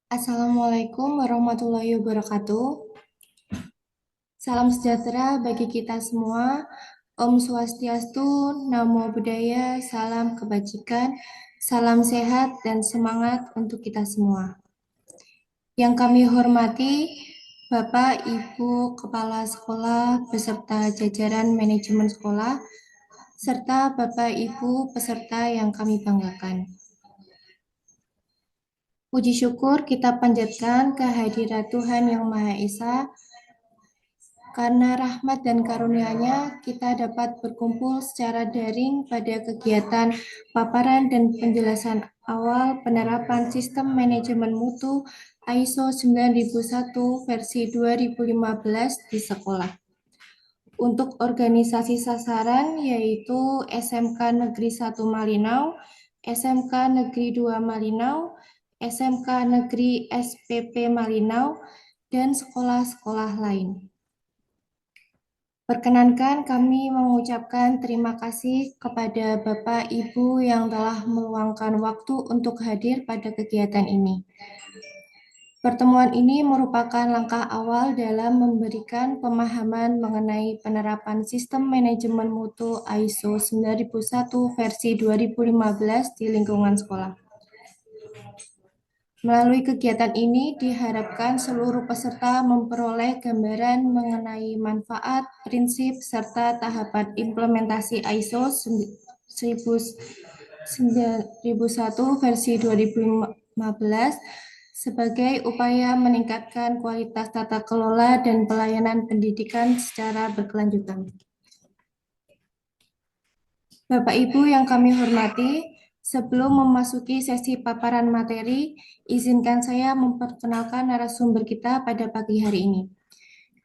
Assalamualaikum warahmatullahi wabarakatuh. Salam sejahtera bagi kita semua. Om Swastiastu, Namo Buddhaya, salam kebajikan, salam sehat dan semangat untuk kita semua. Yang kami hormati Bapak, Ibu, Kepala Sekolah, beserta jajaran manajemen sekolah, serta Bapak, Ibu, peserta yang kami banggakan. Puji syukur kita panjatkan kehadirat Tuhan Yang Maha Esa. Karena rahmat dan karunia-Nya, kita dapat berkumpul secara daring pada kegiatan paparan dan penjelasan awal penerapan sistem manajemen mutu ISO 9001 versi 2015 di sekolah. Untuk organisasi sasaran yaitu SMK Negeri 1 Malinau, SMK Negeri 2 Malinau, SMK Negeri SPP Malinau, dan sekolah-sekolah lain. Perkenankan kami mengucapkan terima kasih kepada Bapak Ibu yang telah meluangkan waktu untuk hadir pada kegiatan ini. Pertemuan ini merupakan langkah awal dalam memberikan pemahaman mengenai penerapan sistem manajemen mutu ISO 9001 versi 2015 di lingkungan sekolah. Melalui kegiatan ini diharapkan seluruh peserta memperoleh gambaran mengenai manfaat, prinsip, serta tahapan implementasi ISO 9001 versi 2015 sebagai upaya meningkatkan kualitas tata kelola dan pelayanan pendidikan secara berkelanjutan. Bapak Ibu yang kami hormati, sebelum memasuki sesi paparan materi, izinkan saya memperkenalkan narasumber kita pada pagi hari ini.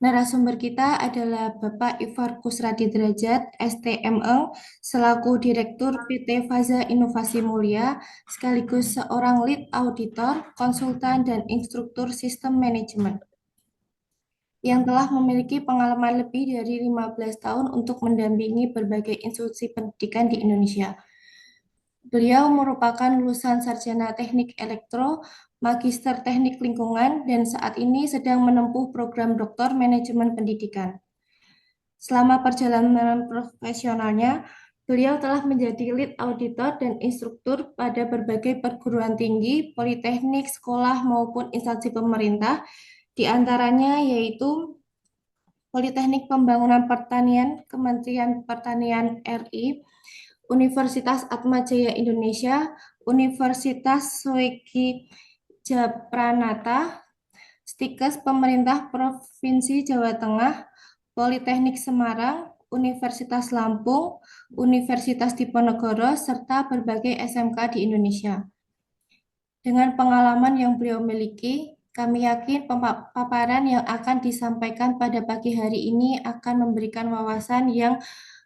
Narasumber kita adalah Bapak Ifar Kusradi Derajat, STME, selaku Direktur PT Faza Inovasi Mulia, sekaligus seorang lead auditor, konsultan, dan instruktur sistem manajemen yang telah memiliki pengalaman lebih dari 15 tahun untuk mendampingi berbagai institusi pendidikan di Indonesia. Beliau merupakan lulusan sarjana teknik elektro, magister teknik lingkungan, dan saat ini sedang menempuh program doktor manajemen pendidikan. Selama perjalanan profesionalnya, beliau telah menjadi lead auditor dan instruktur pada berbagai perguruan tinggi, politeknik, sekolah, maupun instansi pemerintah, di antaranya yaitu Politeknik Pembangunan Pertanian, Kementerian Pertanian RI, Universitas Atmajaya Indonesia, Universitas Soeki Japranata, Stikes Pemerintah Provinsi Jawa Tengah, Politeknik Semarang, Universitas Lampung, Universitas Diponegoro, serta berbagai SMK di Indonesia. Dengan pengalaman yang beliau miliki, kami yakin paparan yang akan disampaikan pada pagi hari ini akan memberikan wawasan yang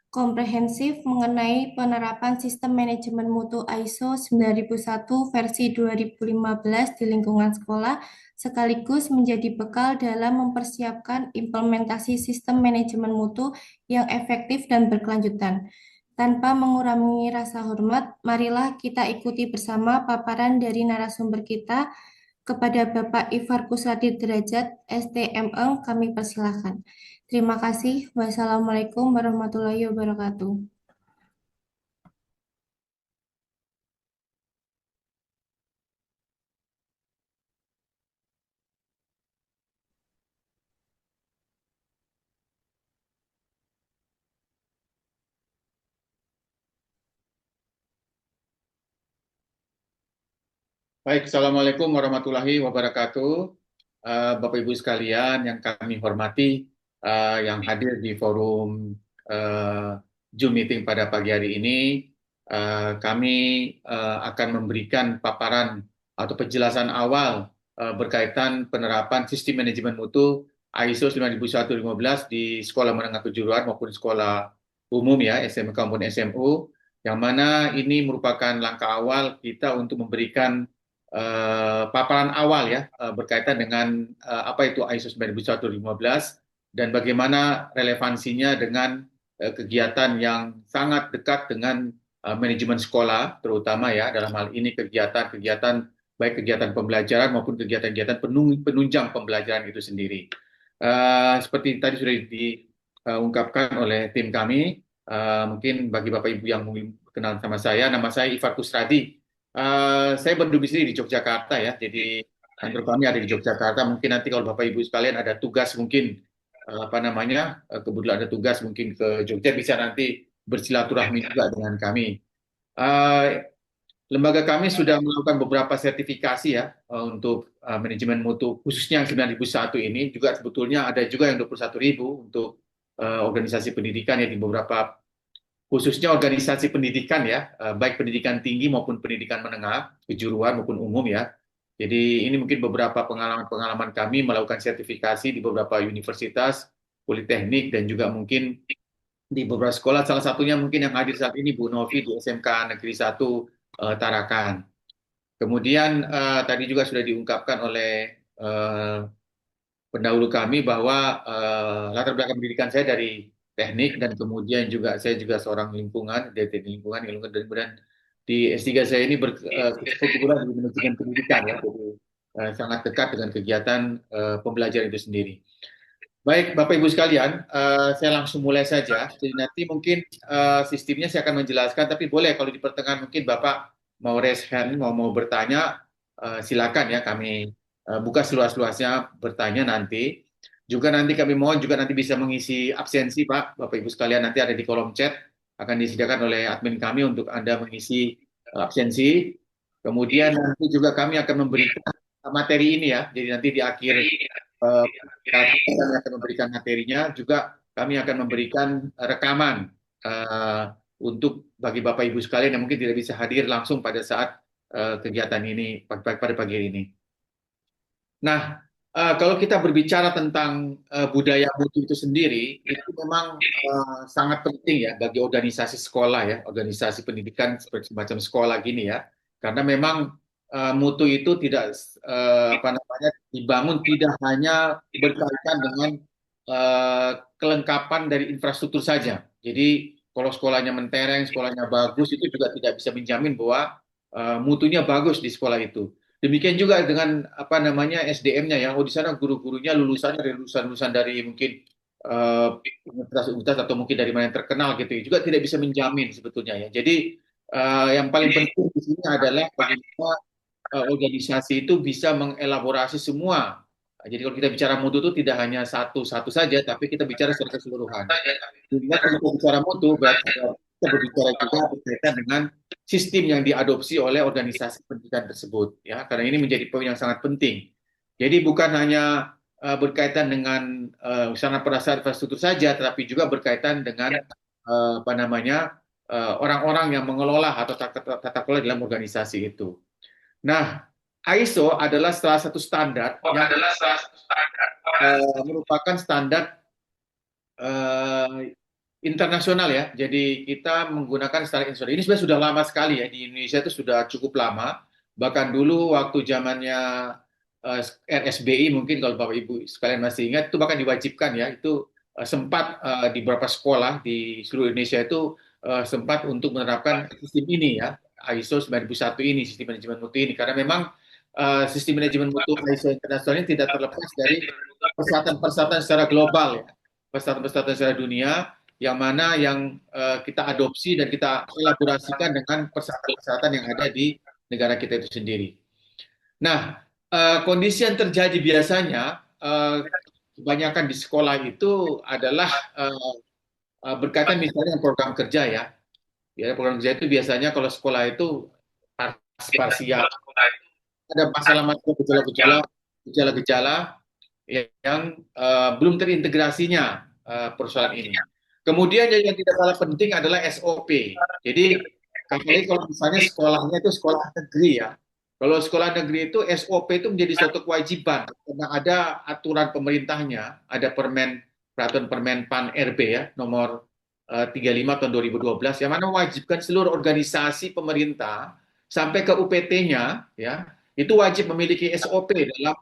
komprehensif mengenai penerapan sistem manajemen mutu ISO 9001 versi 2015 di lingkungan sekolah, sekaligus menjadi bekal dalam mempersiapkan implementasi sistem manajemen mutu yang efektif dan berkelanjutan. Tanpa mengurangi rasa hormat, marilah kita ikuti bersama paparan dari narasumber kita. Kepada Bapak Ifar Kusradi Derajat, STME, kami persilahkan. Terima kasih. Wassalamualaikum warahmatullahi wabarakatuh. Baik, Assalamualaikum warahmatullahi wabarakatuh. Bapak Ibu sekalian yang kami hormati, yang hadir di forum Zoom meeting pada pagi hari ini, kami akan memberikan paparan atau penjelasan awal berkaitan penerapan sistem manajemen mutu ISO 9001-15 di sekolah menengah kejuruan maupun sekolah umum ya, SMK maupun SMU, yang mana ini merupakan langkah awal kita untuk memberikan paparan awal ya berkaitan dengan apa itu ISO 9001-15 dan bagaimana relevansinya dengan kegiatan yang sangat dekat dengan manajemen sekolah, terutama ya dalam hal ini kegiatan-kegiatan baik kegiatan pembelajaran maupun kegiatan-kegiatan penunjang pembelajaran itu sendiri. Seperti tadi sudah diungkapkan oleh tim kami, mungkin bagi Bapak Ibu yang mungkin kenal sama saya, nama saya Ifar Kusradi. Saya berdomisili di Yogyakarta ya, jadi kantor kami ada di Yogyakarta. Mungkin nanti kalau Bapak Ibu sekalian ada tugas mungkin apa namanya, kebetulan ada tugas mungkin ke Jogja, bisa nanti bersilaturahmi juga dengan kami. Eh, Lembaga kami sudah melakukan beberapa sertifikasi ya untuk manajemen mutu, khususnya yang 9.001 ini, juga sebetulnya ada juga yang 21.000 untuk organisasi pendidikan ya, di beberapa, khususnya organisasi pendidikan ya, baik pendidikan tinggi maupun pendidikan menengah, kejuruan maupun umum ya. Jadi ini mungkin beberapa pengalaman-pengalaman kami melakukan sertifikasi di beberapa universitas, politeknik, dan juga mungkin di beberapa sekolah. Salah satunya mungkin yang hadir saat ini Bu Novi di SMK Negeri 1 Tarakan. Kemudian tadi juga sudah diungkapkan oleh eh, pendahulu kami bahwa latar belakang pendidikan saya dari teknik, dan kemudian juga saya juga seorang lingkungan, dari teknik lingkungan, dan kemudian di S3 saya ini berkebetulan di manajemen pendidikan ya, jadi sangat dekat dengan kegiatan pembelajaran itu sendiri. Baik, Bapak Ibu sekalian, saya langsung mulai saja. Jadi nanti mungkin sistemnya saya akan menjelaskan, tapi boleh kalau di pertengahan mungkin Bapak mau raise hand, mau bertanya, silakan ya, kami buka seluas-luasnya bertanya nanti. Juga nanti kami mohon juga nanti bisa mengisi absensi, Pak. Bapak Ibu sekalian, nanti ada di kolom chat, akan disediakan oleh admin kami untuk Anda mengisi absensi. Kemudian nanti juga kami akan memberikan materi ini ya. Jadi nanti di akhir kami akan memberikan materinya, juga kami akan memberikan rekaman untuk bagi Bapak Ibu sekalian yang mungkin tidak bisa hadir langsung pada saat kegiatan ini pada pagi hari ini. Nah, kalau kita berbicara tentang budaya mutu itu sendiri, itu memang sangat penting ya bagi organisasi sekolah ya, organisasi pendidikan seperti semacam sekolah gini ya, karena memang mutu itu tidak apa namanya, dibangun tidak hanya berkaitan dengan kelengkapan dari infrastruktur saja. Jadi kalau sekolahnya mentereng, sekolahnya bagus, itu juga tidak bisa menjamin bahwa mutunya bagus di sekolah itu. Demikian juga dengan apa namanya SDM-nya ya. Oh, di sana guru-gurunya lulusannya dari lulusan-lulusan dari mungkin universitas-universitas atau mungkin dari mana yang terkenal gitu ya. Juga tidak bisa menjamin sebetulnya ya. Jadi yang paling penting di sini adalah bagaimana organisasi itu bisa mengelaborasi semua. Jadi kalau kita bicara mutu itu tidak hanya satu-satu saja, tapi kita bicara secara keseluruhan. Sehingga kalau kita bicara mutu, berarti kita berbicara juga berkaitan dengan sistem yang diadopsi oleh organisasi pendidikan tersebut. Ya, karena ini menjadi poin yang sangat penting. Jadi bukan hanya berkaitan dengan sarana prasarana infrastruktur saja, tetapi juga berkaitan dengan apa namanya orang-orang yang mengelola atau tata kelola dalam organisasi itu. Nah, ISO adalah salah satu standar yang merupakan standar internasional ya. Jadi kita menggunakan standar internasional. Ini sebenarnya sudah lama sekali ya, di Indonesia itu sudah cukup lama. Bahkan dulu waktu zamannya RSBI, mungkin kalau Bapak Ibu sekalian masih ingat, itu bahkan diwajibkan ya. Itu sempat di beberapa sekolah di seluruh Indonesia itu sempat untuk menerapkan sistem ini ya, ISO 9001 ini, sistem manajemen mutu ini, karena memang sistem manajemen mutu ISO internasional ini tidak terlepas dari persyaratan-persyaratan secara global ya, persyaratan-persyaratan secara dunia, yang mana yang kita adopsi dan kita elaborasikan dengan persyaratan-persyaratan yang ada di negara kita itu sendiri. Nah, kondisi yang terjadi biasanya kebanyakan di sekolah itu adalah berkaitan misalnya dengan program kerja ya. Ya, program kerja itu biasanya kalau sekolah itu parsial, ada masalah-masalah gejala-gejala yang belum terintegrasinya persoalan ini. Kemudian yang tidak kalah penting adalah SOP. Jadi kalau misalnya sekolahnya itu sekolah negeri ya. Kalau sekolah negeri itu SOP itu menjadi suatu kewajiban karena ada aturan pemerintahnya, ada peraturan Permen-PAN RB ya, nomor 35 tahun 2012, yang mana mewajibkan seluruh organisasi pemerintah sampai ke UPT-nya ya, itu wajib memiliki SOP dalam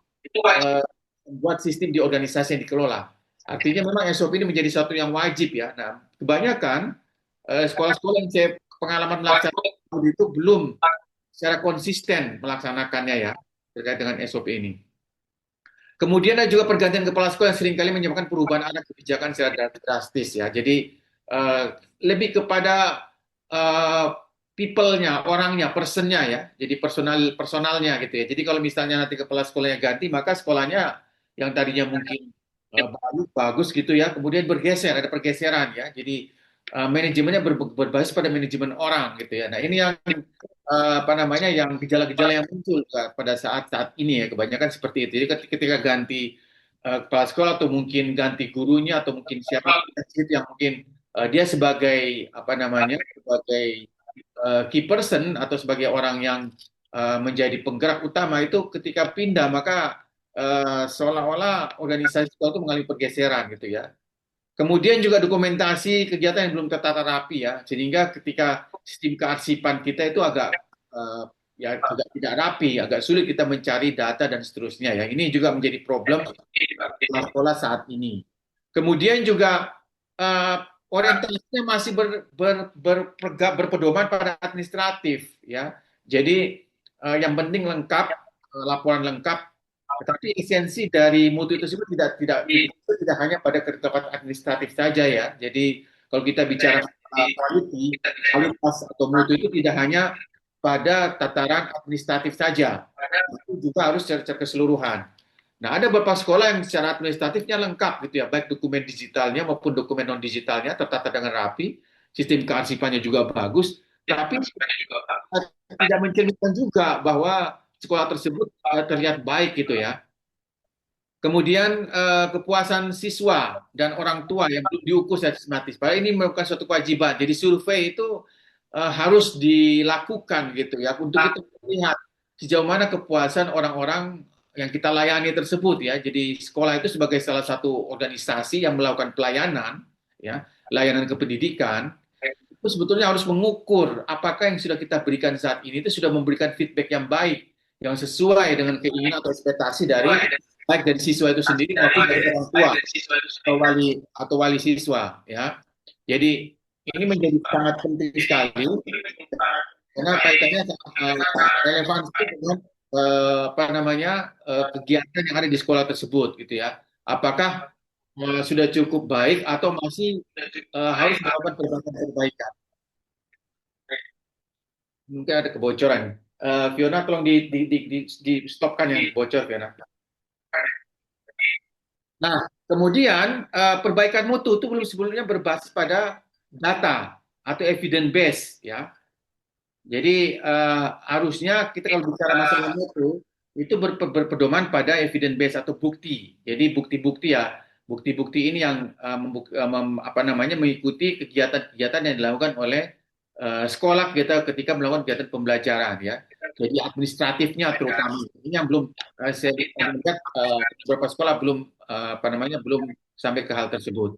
membuat sistem di organisasi yang dikelola. Artinya memang SOP ini menjadi satu yang wajib ya. Nah, kebanyakan sekolah-sekolah yang saya pengalaman melaksanakan itu belum secara konsisten melaksanakannya ya terkait dengan SOP ini. Kemudian ada juga pergantian kepala sekolah yang seringkali menyebabkan perubahan arah kebijakan secara drastis ya. Jadi eh, lebih kepada eh, people-nya, orangnya, person-nya ya. Jadi personalnya gitu ya. Jadi kalau misalnya nanti kepala sekolahnya ganti, maka sekolahnya yang tadinya mungkin bagus gitu ya, kemudian bergeser, ada pergeseran ya. Jadi manajemennya berbasis pada manajemen orang gitu ya. Nah ini yang apa namanya yang gejala-gejala yang muncul pada saat-saat ini ya kebanyakan seperti itu. Jadi ketika ganti kepala sekolah atau mungkin ganti gurunya atau mungkin siapa yang mungkin dia sebagai apa namanya sebagai key person atau sebagai orang yang menjadi penggerak utama itu ketika pindah maka seolah-olah organisasi sekolah itu mengalami pergeseran gitu ya. Kemudian juga dokumentasi kegiatan yang belum tertata rapi ya, sehingga ketika sistem kearsipan kita itu agak ya agak tidak rapi, agak sulit kita mencari data dan seterusnya ya. Ini juga menjadi problem sekolah saat ini. Kemudian juga eh, orientasinya masih berpedoman pada administratif ya. Jadi yang penting lengkap, laporan lengkap, tetapi esensi dari mutu itu tersebut tidak hanya pada kelengkapan administratif saja ya. Jadi kalau kita bicara kualitas atau mutu itu tidak hanya pada tataran administratif saja, itu juga harus secara keseluruhan. Nah, ada beberapa sekolah yang secara administratifnya lengkap gitu ya, baik dokumen digitalnya maupun dokumen non digitalnya tertata dengan rapi, sistem kearsipannya juga bagus, tapi tidak mencerminkan juga bahwa sekolah tersebut terlihat baik gitu ya. Kemudian kepuasan siswa dan orang tua yang belum diukur secara sistematis. Padahal ini merupakan suatu kewajiban. Jadi survei itu harus dilakukan gitu ya untuk kita melihat sejauh mana kepuasan orang-orang yang kita layani tersebut ya. Jadi sekolah itu sebagai salah satu organisasi yang melakukan pelayanan ya, layanan kependidikan itu sebetulnya harus mengukur apakah yang sudah kita berikan saat ini itu sudah memberikan feedback yang baik, yang sesuai dengan keinginan atau ekspektasi dari baik dari siswa itu sendiri maupun dari orang tua atau wali siswa ya. Jadi ini menjadi sangat penting sekali karena kaitannya relevan dengan apa namanya kegiatan yang ada di sekolah tersebut gitu ya. Apakah sudah cukup baik atau masih harus melakukan perbaikan-perbaikan? Mungkin ada kebocoran. Fiona, tolong di stopkan yang bocor, Fiona. Nah, kemudian perbaikan mutu itu belum sebelumnya berbasis pada data atau evidence base, ya. Jadi harusnya kita kalau bicara masalah mutu itu berpedoman pada evidence base atau bukti. Jadi bukti-bukti ya, bukti-bukti ini yang apa namanya mengikuti kegiatan-kegiatan yang dilakukan oleh sekolah kita ketika melakukan kegiatan pembelajaran ya. Jadi administratifnya terutama ini yang belum saya lihat beberapa sekolah belum apa namanya belum sampai ke hal tersebut.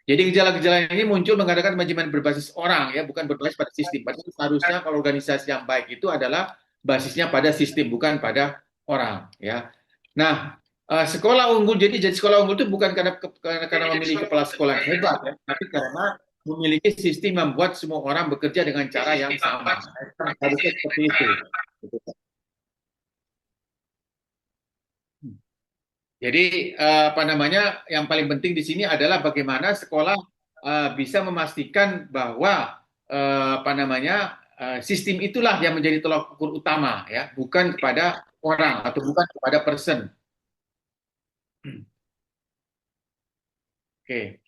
Jadi gejala-gejala ini muncul mengadakan manajemen berbasis orang ya, bukan berbasis pada sistem. Padahal seharusnya kalau organisasi yang baik itu adalah basisnya pada sistem, bukan pada orang ya. Nah, sekolah unggul jadi sekolah unggul itu bukan karena memiliki kepala sekolah yang hebat ya, tapi karena memiliki sistem yang membuat semua orang bekerja dengan cara yang sama. Harusnya seperti itu. Jadi apa namanya yang paling penting di sini adalah bagaimana sekolah bisa memastikan bahwa apa namanya sistem itulah yang menjadi tolak ukur utama ya, bukan kepada orang atau bukan kepada person. Oke.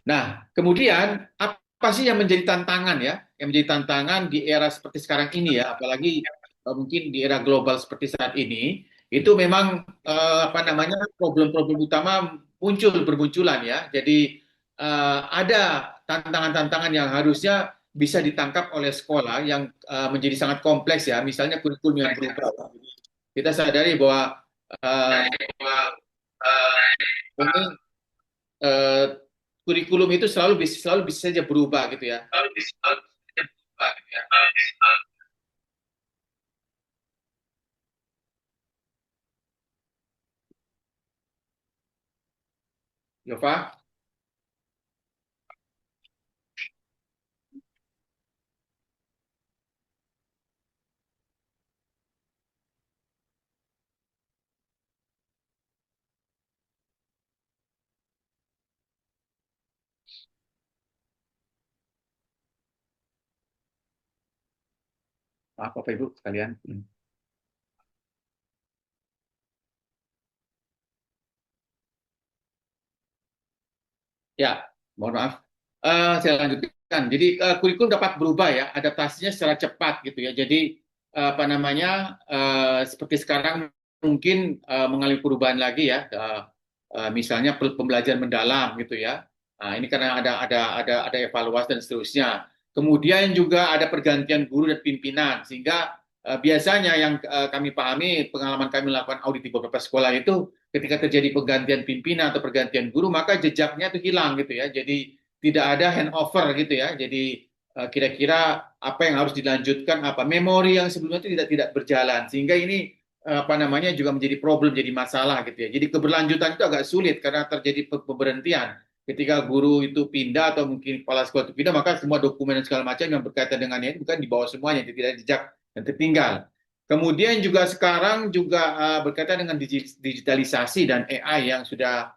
Nah, kemudian apa sih yang menjadi tantangan ya? Yang menjadi tantangan di era seperti sekarang ini ya, apalagi mungkin di era global seperti saat ini, itu memang apa namanya problem-problem utama muncul bermunculan ya. Jadi ada tantangan-tantangan yang harusnya bisa ditangkap oleh sekolah yang menjadi sangat kompleks ya. Misalnya kurikulum yang berubah. Kita sadari bahwa uh, ini eh, kurikulum itu selalu bisa saja berubah gitu ya. Yova, Maaf Bapak Ibu sekalian. Ya, mohon maaf. Saya lanjutkan. Jadi kurikulum dapat berubah ya, adaptasinya secara cepat gitu ya. Jadi apa namanya, seperti sekarang mungkin mengalami perubahan lagi ya. Misalnya pembelajaran mendalam gitu ya. Nah, ini karena ada evaluasi dan seterusnya. Kemudian juga ada pergantian guru dan pimpinan, sehingga biasanya yang kami pahami, pengalaman kami melakukan audit di beberapa sekolah itu, ketika terjadi pergantian pimpinan atau pergantian guru, maka jejaknya itu hilang gitu ya. Jadi tidak ada handover gitu ya. Jadi kira-kira apa yang harus dilanjutkan, apa memori yang sebelumnya itu tidak berjalan, sehingga ini apa namanya juga menjadi problem, jadi masalah gitu ya. Jadi keberlanjutan itu agak sulit karena terjadi pemberhentian. Ketika guru itu pindah atau mungkin kepala sekolah itu pindah, maka semua dokumen dan segala macam yang berkaitan dengannya itu bukan dibawa semuanya, jadi tidak ada jejak yang tertinggal. Kemudian juga sekarang juga berkaitan dengan digitalisasi dan AI yang sudah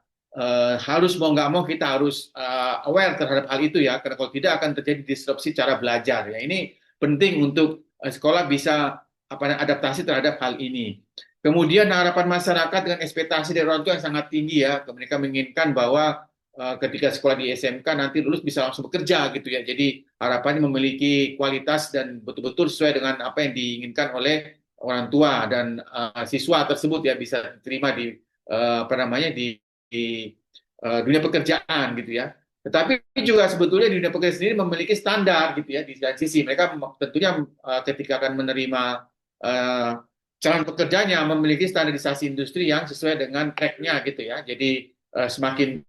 harus mau nggak mau kita harus aware terhadap hal itu ya, karena kalau tidak akan terjadi disrupsi cara belajar ya. Ini penting untuk sekolah bisa apa adaptasi terhadap hal ini. Kemudian harapan masyarakat dengan ekspektasi dari orang tua yang sangat tinggi ya, mereka menginginkan bahwa ketika sekolah di SMK nanti lulus bisa langsung bekerja gitu ya. Jadi harapannya memiliki kualitas dan betul-betul sesuai dengan apa yang diinginkan oleh orang tua dan siswa tersebut ya bisa diterima di apa namanya di dunia pekerjaan gitu ya. Tetapi juga sebetulnya di dunia pekerjaan sendiri memiliki standar gitu ya di sisi mereka tentunya ketika akan menerima uh, calon pekerjanya memiliki standarisasi industri yang sesuai dengan track-nya gitu ya. Jadi semakin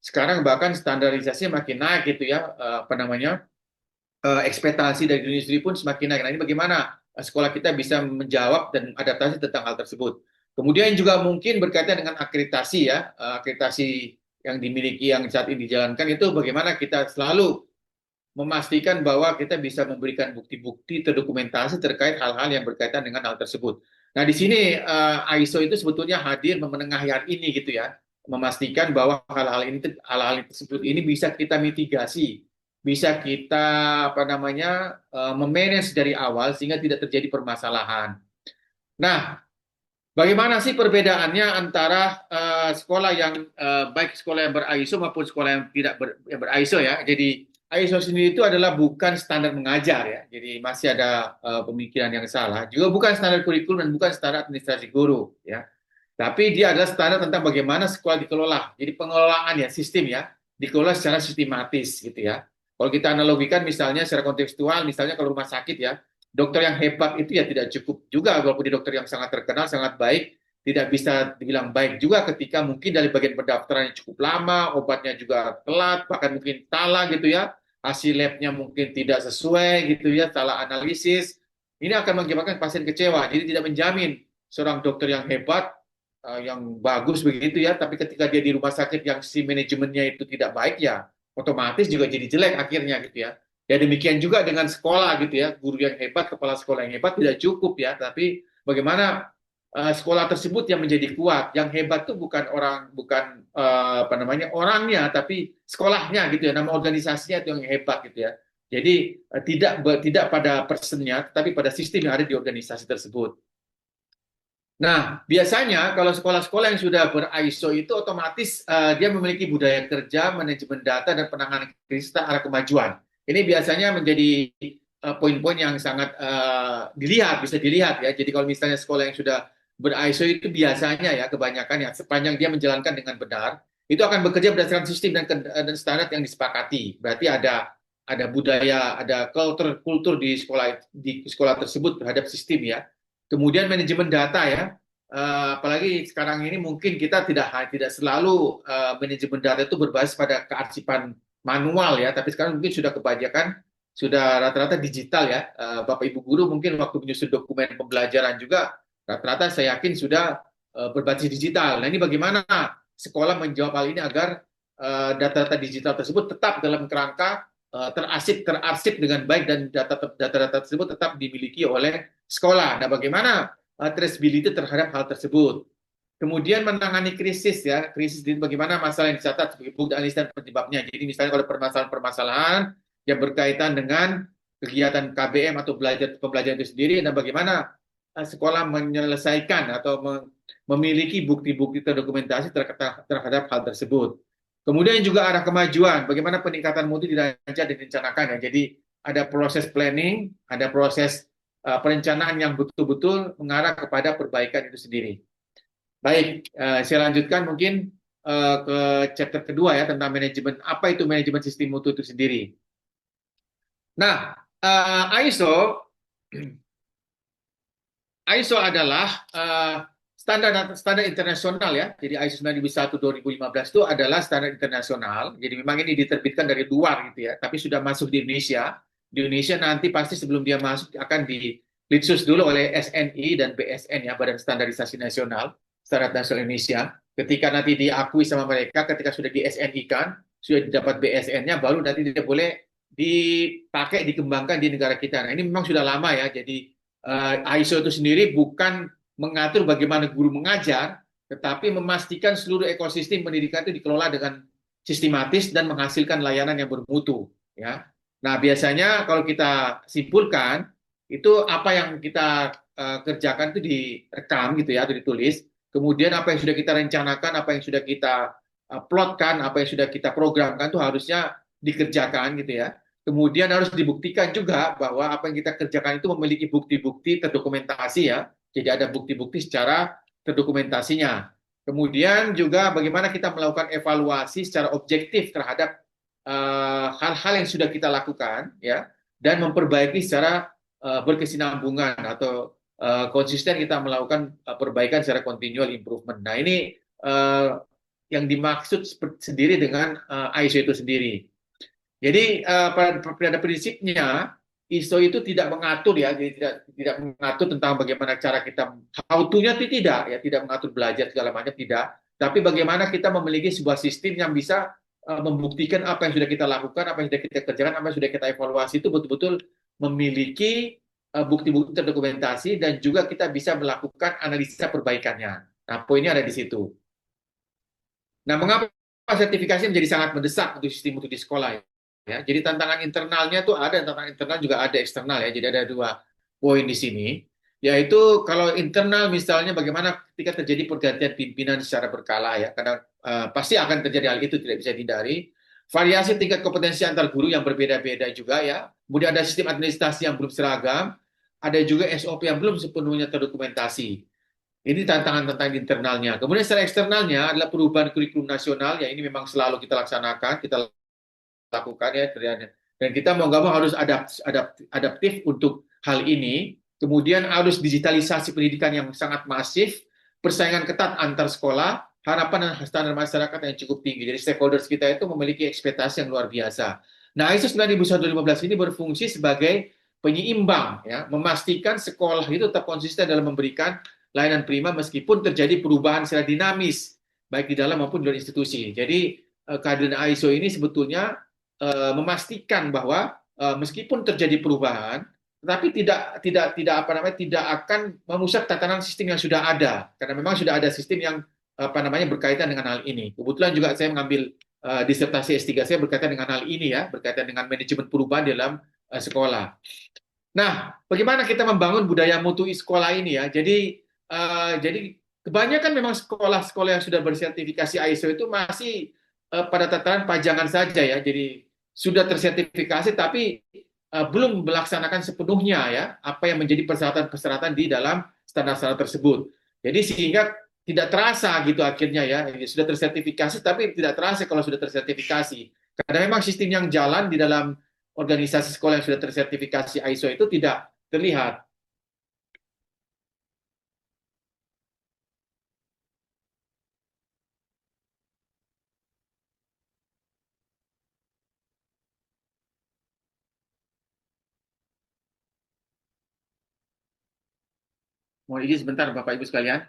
sekarang bahkan standarisasi makin naik gitu ya apa namanya ekspektasi dari dunia industri pun semakin naik. Nah, ini bagaimana sekolah kita bisa menjawab dan adaptasi tentang hal tersebut. Kemudian juga mungkin berkaitan dengan akreditasi ya, akreditasi yang dimiliki yang saat ini dijalankan itu bagaimana kita selalu memastikan bahwa kita bisa memberikan bukti-bukti terdokumentasi terkait hal-hal yang berkaitan dengan hal tersebut. Nah, di sini ISO itu sebetulnya hadir memenengahi hal ini gitu ya, memastikan bahwa hal-hal tersebut ini bisa kita mitigasi, bisa kita apa namanya memanage dari awal sehingga tidak terjadi permasalahan. Nah, bagaimana sih perbedaannya antara sekolah yang baik sekolah yang ber-ISO maupun sekolah yang tidak ber-ISO ya. Jadi ISO sendiri itu adalah bukan standar mengajar ya. Jadi masih ada pemikiran yang salah. Juga bukan standar kurikulum dan bukan standar administrasi guru ya. Tapi dia adalah standar tentang bagaimana sekolah dikelola. Jadi pengelolaan ya, sistem ya, dikelola secara sistematis gitu ya. Kalau kita analogikan misalnya secara kontekstual, misalnya kalau rumah sakit ya, dokter yang hebat itu ya tidak cukup juga, walaupun dia dokter yang sangat terkenal, sangat baik, tidak bisa dibilang baik juga ketika mungkin dari bagian pendaftarannya cukup lama, obatnya juga telat, bahkan mungkin salah gitu ya, hasil labnya mungkin tidak sesuai gitu ya, salah analisis. Ini akan mengakibatkan pasien kecewa. Jadi tidak menjamin seorang dokter yang hebat yang bagus begitu ya, tapi ketika dia di rumah sakit yang si manajemennya itu tidak baik ya, otomatis juga jadi jelek akhirnya gitu ya. Ya demikian juga dengan sekolah gitu ya, guru yang hebat, kepala sekolah yang hebat tidak cukup ya, tapi bagaimana sekolah tersebut yang menjadi kuat. Yang hebat tuh bukan orang, bukan apa namanya orangnya, tapi sekolahnya gitu ya, nama organisasinya itu yang hebat gitu ya. Jadi tidak pada personnya, tapi pada sistem yang ada di organisasi tersebut. Nah, biasanya kalau sekolah-sekolah yang sudah ber-ISO itu otomatis dia memiliki budaya kerja, manajemen data, dan penanganan krisis arah kemajuan. Ini biasanya menjadi poin-poin yang sangat bisa dilihat ya. Jadi kalau misalnya sekolah yang sudah ber-ISO itu biasanya ya kebanyakan ya sepanjang dia menjalankan dengan benar, itu akan bekerja berdasarkan sistem dan standar yang disepakati. Berarti ada budaya, ada kultur di sekolah tersebut terhadap sistem ya. Kemudian manajemen data ya, apalagi sekarang ini mungkin kita tidak selalu manajemen data itu berbasis pada kearsipan manual ya, tapi sekarang mungkin sudah kebanyakan sudah rata-rata digital ya. Bapak Ibu guru mungkin waktu menyusun dokumen pembelajaran juga rata-rata saya yakin sudah berbasis digital. Nah ini bagaimana sekolah menjawab hal ini agar data-data digital tersebut tetap dalam kerangka terarsip dengan baik dan data-data tersebut tetap dimiliki oleh sekolah. Nah, bagaimana traceability terhadap hal tersebut? Kemudian menangani krisis ya, krisis ini bagaimana masalah yang dicatat sebagai bukti analis dan penyebabnya. Jadi misalnya kalau permasalahan-permasalahan yang berkaitan dengan kegiatan KBM atau pembelajaran itu sendiri, dan bagaimana sekolah menyelesaikan atau memiliki bukti-bukti terdokumentasi terhadap hal tersebut. Kemudian juga arah kemajuan, bagaimana peningkatan mutu dirancang dan direncanakan ya. Jadi ada proses planning, ada proses perencanaan yang betul-betul mengarah kepada perbaikan itu sendiri. Baik, saya lanjutkan mungkin ke chapter kedua ya tentang manajemen. Apa itu manajemen sistem mutu itu sendiri? Nah, ISO ISO adalah standar standar internasional ya. Jadi ISO 9001 2015 itu adalah standar internasional. Jadi memang ini diterbitkan dari luar gitu ya, tapi sudah masuk di Indonesia. Di Indonesia nanti pasti sebelum dia masuk akan di litsus dulu oleh SNI dan BSN ya, Badan Standarisasi Nasional, Standar Nasional Indonesia. Ketika nanti diakui sama mereka, ketika sudah di SNI kan, sudah didapat BSN-nya, baru nanti dia boleh dipakai, dikembangkan di negara kita. Nah, ini memang sudah lama ya, jadi ISO itu sendiri bukan mengatur bagaimana guru mengajar, tetapi memastikan seluruh ekosistem pendidikan itu dikelola dengan sistematis dan menghasilkan layanan yang bermutu. Ya, nah biasanya kalau kita simpulkan itu apa yang kita kerjakan itu direkam gitu ya atau ditulis. Kemudian apa yang sudah kita rencanakan, apa yang sudah kita plotkan, apa yang sudah kita programkan itu harusnya dikerjakan gitu ya. Kemudian harus dibuktikan juga bahwa apa yang kita kerjakan itu memiliki bukti-bukti terdokumentasi ya. Jadi ada bukti-bukti secara terdokumentasinya. Kemudian juga bagaimana kita melakukan evaluasi secara objektif terhadap hal-hal yang sudah kita lakukan ya, dan memperbaiki secara berkesinambungan atau konsisten kita melakukan perbaikan secara continual improvement. Nah ini yang dimaksud sendiri dengan ISO itu sendiri. Jadi pada prinsipnya ISO itu tidak mengatur ya, jadi tidak mengatur tentang bagaimana cara kita how to-nya itu tidak ya, tidak mengatur belajar segala macam tidak, tapi bagaimana kita memiliki sebuah sistem yang bisa membuktikan apa yang sudah kita lakukan, apa yang sudah kita kerjakan, apa yang sudah kita evaluasi itu betul-betul memiliki bukti-bukti terdokumentasi dan juga kita bisa melakukan analisa perbaikannya. Nah, poinnya ada di situ. Nah, mengapa sertifikasi menjadi sangat mendesak untuk sistem mutu di sekolah ya? Jadi tantangan internalnya tuh ada, tantangan internal juga ada eksternal ya. Jadi ada dua poin di sini, yaitu kalau internal misalnya bagaimana ketika terjadi pergantian pimpinan secara berkala ya, karena pasti akan terjadi hal itu tidak bisa dihindari. Variasi tingkat kompetensi antar guru yang berbeda-beda juga ya. Kemudian ada sistem administrasi yang belum seragam, ada juga SOP yang belum sepenuhnya terdokumentasi. Ini tantangan-tantangan internalnya. Kemudian secara eksternalnya adalah perubahan kurikulum nasional, ya ini memang selalu kita laksanakan, kita lakukan ya. Dan kita mau nggak mau harus adaptif untuk hal ini. Kemudian harus digitalisasi pendidikan yang sangat masif, persaingan ketat antar sekolah, harapan dan standar masyarakat yang cukup tinggi. Jadi stakeholders kita itu memiliki ekspektasi yang luar biasa. Nah, ISO 9001-2015 ini berfungsi sebagai penyeimbang, ya, memastikan sekolah itu tetap konsisten dalam memberikan layanan prima meskipun terjadi perubahan secara dinamis baik di dalam maupun di luar institusi. Jadi kehadiran ISO ini sebetulnya memastikan bahwa meskipun terjadi perubahan, tetapi tidak apa namanya tidak akan merusak tatanan sistem yang sudah ada karena memang sudah ada sistem yang apa namanya berkaitan dengan hal ini. Kebetulan juga saya mengambil disertasi S3 saya berkaitan dengan hal ini ya, berkaitan dengan manajemen perubahan dalam sekolah. Nah, bagaimana kita membangun budaya mutu sekolah ini ya? Jadi kebanyakan memang sekolah-sekolah yang sudah bersertifikasi ISO itu masih pada tataran pajangan saja ya. Jadi sudah tersertifikasi tapi belum melaksanakan sepenuhnya ya apa yang menjadi persyaratan-persyaratan di dalam standar-standar tersebut. Jadi sehingga tidak terasa gitu akhirnya ya. Sudah tersertifikasi tapi tidak terasa kalau sudah tersertifikasi. Karena memang sistem yang jalan di dalam organisasi sekolah yang sudah tersertifikasi ISO itu tidak terlihat. Mau izin sebentar Bapak Ibu sekalian.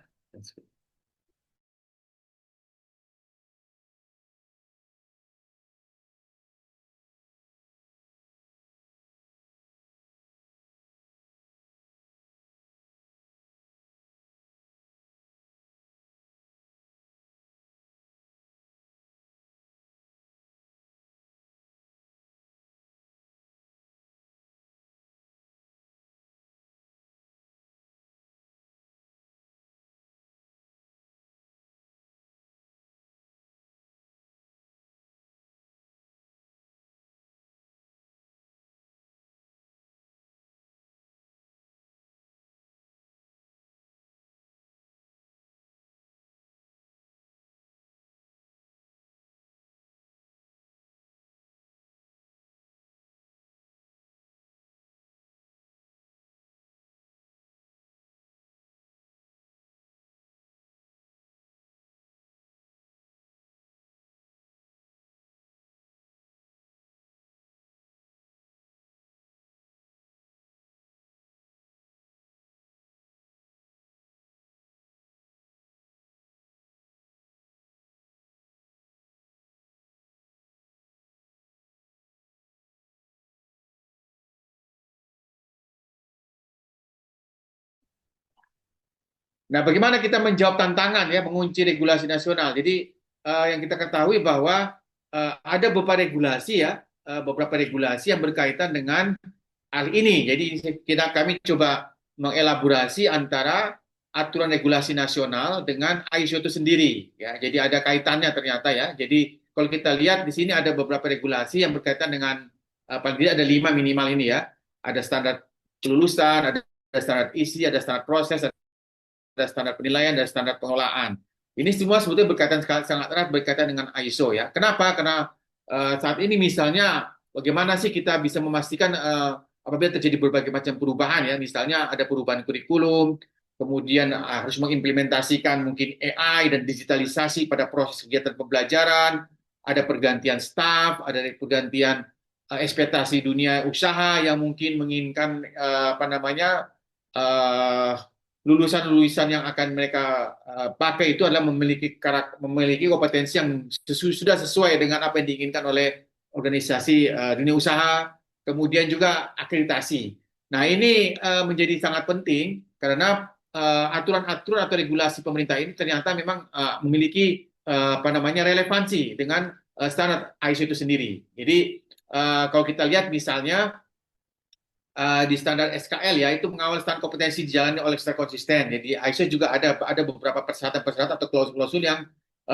Nah, bagaimana kita menjawab tantangan ya mengunci regulasi nasional? Jadi yang kita ketahui bahwa ada beberapa regulasi yang berkaitan dengan hal ini. Jadi kami coba mengelaborasi antara aturan regulasi nasional dengan ISO itu sendiri. Ya, jadi ada kaitannya ternyata ya. Jadi kalau kita lihat di sini ada beberapa regulasi yang berkaitan dengan paling tidak ada 5 minimal ini ya. Ada standar kelulusan, ada standar isi, ada standar proses, ada standar penilaian, dan standar pengelolaan. Ini semua sebetulnya berkaitan sangat erat berkaitan dengan ISO ya. Kenapa? Karena saat ini misalnya bagaimana sih kita bisa memastikan apabila terjadi berbagai macam perubahan ya, misalnya ada perubahan kurikulum, kemudian harus mengimplementasikan mungkin AI dan digitalisasi pada proses kegiatan pembelajaran, ada pergantian staff, ada pergantian ekspektasi dunia usaha yang mungkin menginginkan apa namanya uh, lulusan-lulusan yang akan mereka pakai itu adalah memiliki kompetensi yang sudah sesuai dengan apa yang diinginkan oleh organisasi dunia usaha, kemudian juga akreditasi. Nah, ini menjadi sangat penting karena aturan-aturan atau regulasi pemerintah ini ternyata memang memiliki apa namanya relevansi dengan standar ISO itu sendiri. Jadi kalau kita lihat misalnya di standar SKL ya itu mengawal standar kompetensi dijalani oleh secara konsisten. Jadi ISO juga ada beberapa persyaratan-persyaratan atau klausul-klausul yang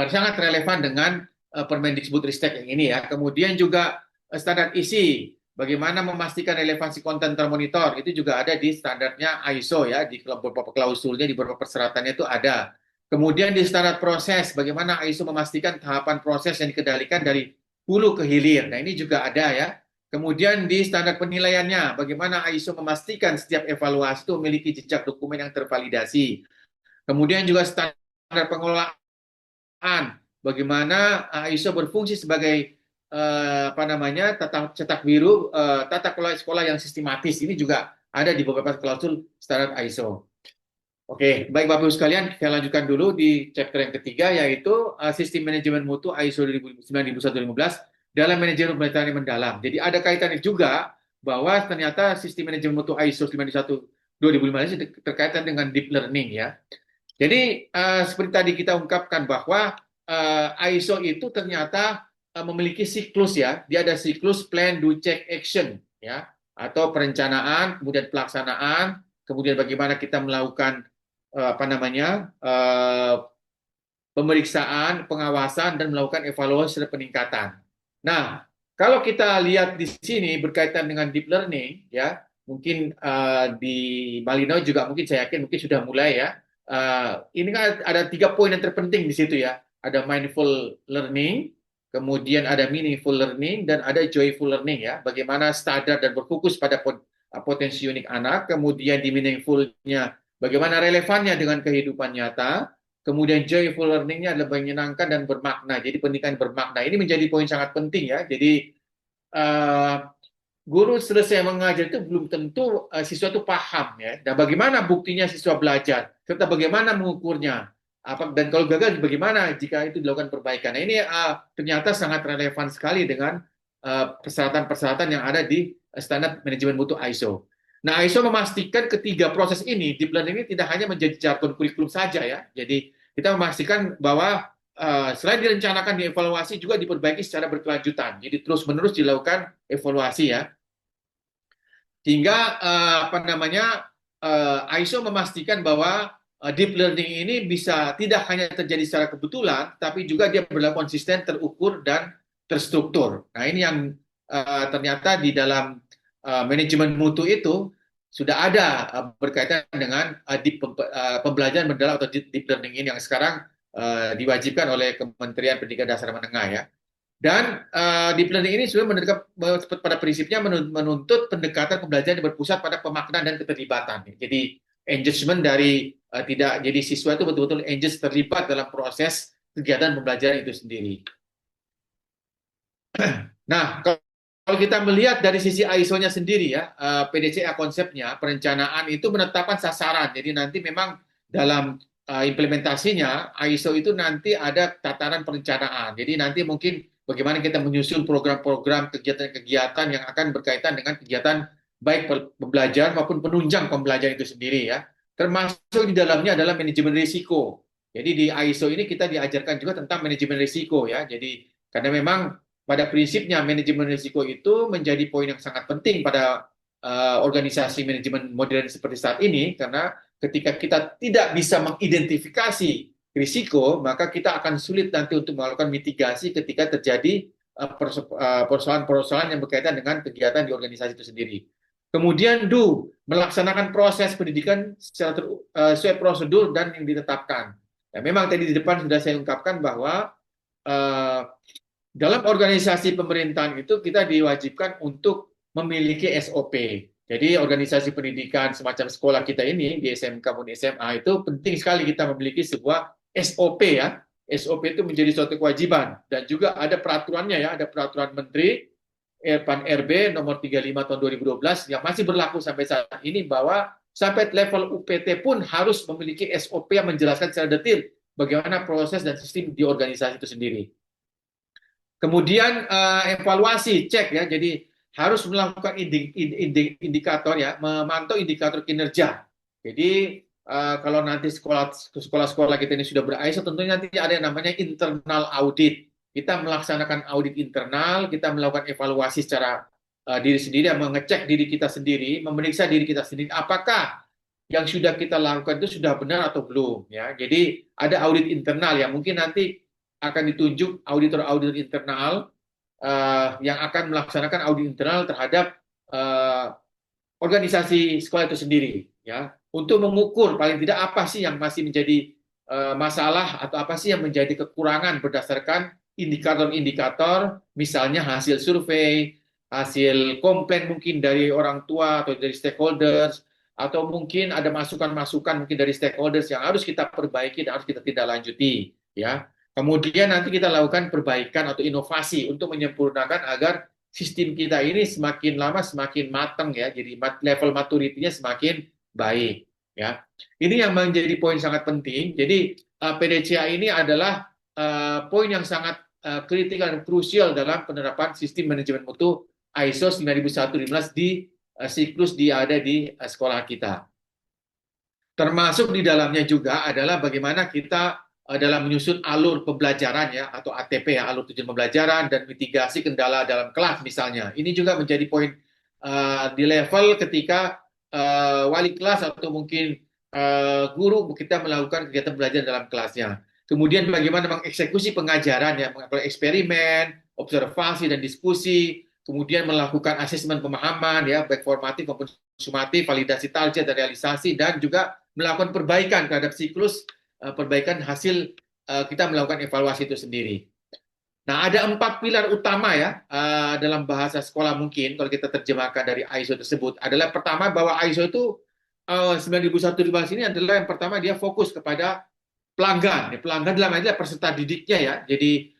sangat relevan dengan Permendikbudristek yang ini ya. Kemudian juga standar isi, bagaimana memastikan relevansi konten termonitor itu juga ada di standarnya ISO ya, di beberapa klausulnya, di beberapa persyaratannya itu ada. Kemudian di standar proses, bagaimana ISO memastikan tahapan proses yang dikendalikan dari hulu ke hilir. Nah ini juga ada ya. Kemudian di standar penilaiannya, bagaimana ISO memastikan setiap evaluasi itu memiliki jejak dokumen yang tervalidasi. Kemudian juga standar pengelolaan, bagaimana ISO berfungsi sebagai apa namanya cetak biru, tata kelola sekolah yang sistematis. Ini juga ada di beberapa klausul standar ISO. Oke, baik Bapak Ibu sekalian, saya lanjutkan dulu di chapter yang ketiga, yaitu sistem manajemen mutu ISO 9001-2015 dalam manajemen pemerintahan yang mendalam. Jadi ada kaitannya juga bahwa ternyata sistem manajemen mutu ISO 9001-2015 terkaitan dengan deep learning ya. Jadi seperti tadi kita ungkapkan bahwa ISO itu ternyata memiliki siklus ya. Dia ada siklus plan, do, check, action ya, atau perencanaan, kemudian pelaksanaan, kemudian bagaimana kita melakukan apa namanya pemeriksaan, pengawasan, dan melakukan evaluasi dan peningkatan. Nah, kalau kita lihat di sini berkaitan dengan deep learning, ya mungkin di Malino juga mungkin saya yakin mungkin sudah mulai ya. Ini kan ada 3 poin yang terpenting di situ ya. Ada mindful learning, kemudian ada meaningful learning, dan ada joyful learning ya. Bagaimana sadar dan berfokus pada potensi unik anak, kemudian di meaningful-nya bagaimana relevannya dengan kehidupan nyata, kemudian joyful learning-nya adalah menyenangkan dan bermakna. Jadi pendidikan bermakna ini menjadi poin sangat penting ya. Jadi guru selesai mengajar itu belum tentu siswa itu paham ya. Dan bagaimana buktinya siswa belajar, serta bagaimana mengukurnya. Dan kalau gagal bagaimana jika itu dilakukan perbaikan. Nah, ini ternyata sangat relevan sekali dengan persyaratan-persyaratan yang ada di standar manajemen mutu ISO. Nah, ISO memastikan ketiga proses ini, deep learning ini tidak hanya menjadi jargon kurikulum saja ya. Jadi kita memastikan bahwa selain direncanakan dievaluasi juga diperbaiki secara berkelanjutan. Jadi terus-menerus dilakukan evaluasi ya. Sehingga apa namanya ISO memastikan bahwa deep learning ini bisa tidak hanya terjadi secara kebetulan, tapi juga dia berlaku konsisten, terukur, dan terstruktur. Nah, ini yang ternyata di dalam manajemen mutu itu sudah ada berkaitan dengan pembelajaran mendalam atau deep learning ini yang sekarang diwajibkan oleh Kementerian Pendidikan Dasar Menengah ya. Dan deep learning ini sebenarnya pada prinsipnya menuntut pendekatan pembelajaran yang berpusat pada pemaknaan dan keterlibatan. Jadi engagement dari tidak jadi siswa itu betul-betul engage terlibat dalam proses kegiatan pembelajaran itu sendiri. Nah, kalau kita melihat dari sisi ISO-nya sendiri ya, PDCA konsepnya, perencanaan itu menetapkan sasaran. Jadi nanti memang dalam implementasinya, ISO itu nanti ada tataran perencanaan. Jadi nanti mungkin bagaimana kita menyusun program-program kegiatan-kegiatan yang akan berkaitan dengan kegiatan baik pembelajaran maupun penunjang pembelajaran itu sendiri ya. termasuk di dalamnya adalah manajemen risiko. Jadi di ISO ini kita diajarkan juga tentang manajemen risiko ya. Jadi karena memang pada prinsipnya manajemen risiko itu menjadi poin yang sangat penting pada organisasi manajemen modern seperti saat ini, karena ketika kita tidak bisa mengidentifikasi risiko, maka kita akan sulit nanti untuk melakukan mitigasi ketika terjadi persoalan-persoalan yang berkaitan dengan kegiatan di organisasi itu sendiri. Kemudian melaksanakan proses pendidikan sesuai prosedur dan yang ditetapkan. Ya, memang tadi di depan sudah saya ungkapkan bahwa uh, dalam organisasi pemerintahan itu kita diwajibkan untuk memiliki SOP. Jadi organisasi pendidikan semacam sekolah kita ini di SMK maupun SMA itu penting sekali kita memiliki sebuah SOP ya. SOP itu menjadi suatu kewajiban dan juga ada peraturannya ya, ada peraturan Menteri Pan RB nomor 35 tahun 2012 yang masih berlaku sampai saat ini, bahwa sampai level UPT pun harus memiliki SOP yang menjelaskan secara detail bagaimana proses dan sistem di organisasi itu sendiri. Kemudian evaluasi, cek ya, jadi harus melakukan indikator ya, memantau indikator kinerja. Jadi kalau nanti sekolah-sekolah kita ini sudah ber-ISO, tentunya nanti ada yang namanya internal audit. Kita melaksanakan audit internal, kita melakukan evaluasi secara diri sendiri, mengecek diri kita sendiri, memeriksa diri kita sendiri, apakah yang sudah kita lakukan itu sudah benar atau belum ya. Jadi ada audit internal yang mungkin nanti akan ditunjuk auditor-auditor internal yang akan melaksanakan audit internal terhadap organisasi sekolah itu sendiri, ya, untuk mengukur paling tidak apa sih yang masih menjadi masalah atau apa sih yang menjadi kekurangan berdasarkan indikator-indikator, misalnya hasil survei, hasil komplain mungkin dari orang tua atau dari stakeholders, atau mungkin ada masukan-masukan mungkin dari stakeholders yang harus kita perbaiki dan harus kita tidak lanjuti, ya. Kemudian nanti kita lakukan perbaikan atau inovasi untuk menyempurnakan agar sistem kita ini semakin lama semakin matang ya, jadi level maturity-nya semakin baik ya. Ini yang menjadi poin sangat penting. Jadi PDCA ini adalah poin yang sangat kritikal dan krusial dalam penerapan sistem manajemen mutu ISO 9115 di siklus ada di sekolah kita. Termasuk di dalamnya juga adalah bagaimana kita dalam menyusun alur pembelajaran ya, atau ATP ya, alur tujuan pembelajaran dan mitigasi kendala dalam kelas misalnya. Ini juga menjadi poin di level ketika wali kelas atau mungkin guru kita melakukan kegiatan belajar dalam kelasnya. Kemudian bagaimana mengeksekusi pengajaran ya, melakukan eksperimen, observasi dan diskusi, kemudian melakukan asesmen pemahaman ya, baik formatif maupun sumatif, validasi target dan realisasi, dan juga melakukan perbaikan terhadap siklus perbaikan hasil kita melakukan evaluasi itu sendiri. Nah, ada 4 pilar utama ya dalam bahasa sekolah mungkin kalau kita terjemahkan dari ISO tersebut. Adalah pertama bahwa ISO itu 9115 ini adalah yang pertama dia fokus kepada pelanggan. Pelanggan dalam artinya peserta didiknya ya. Jadi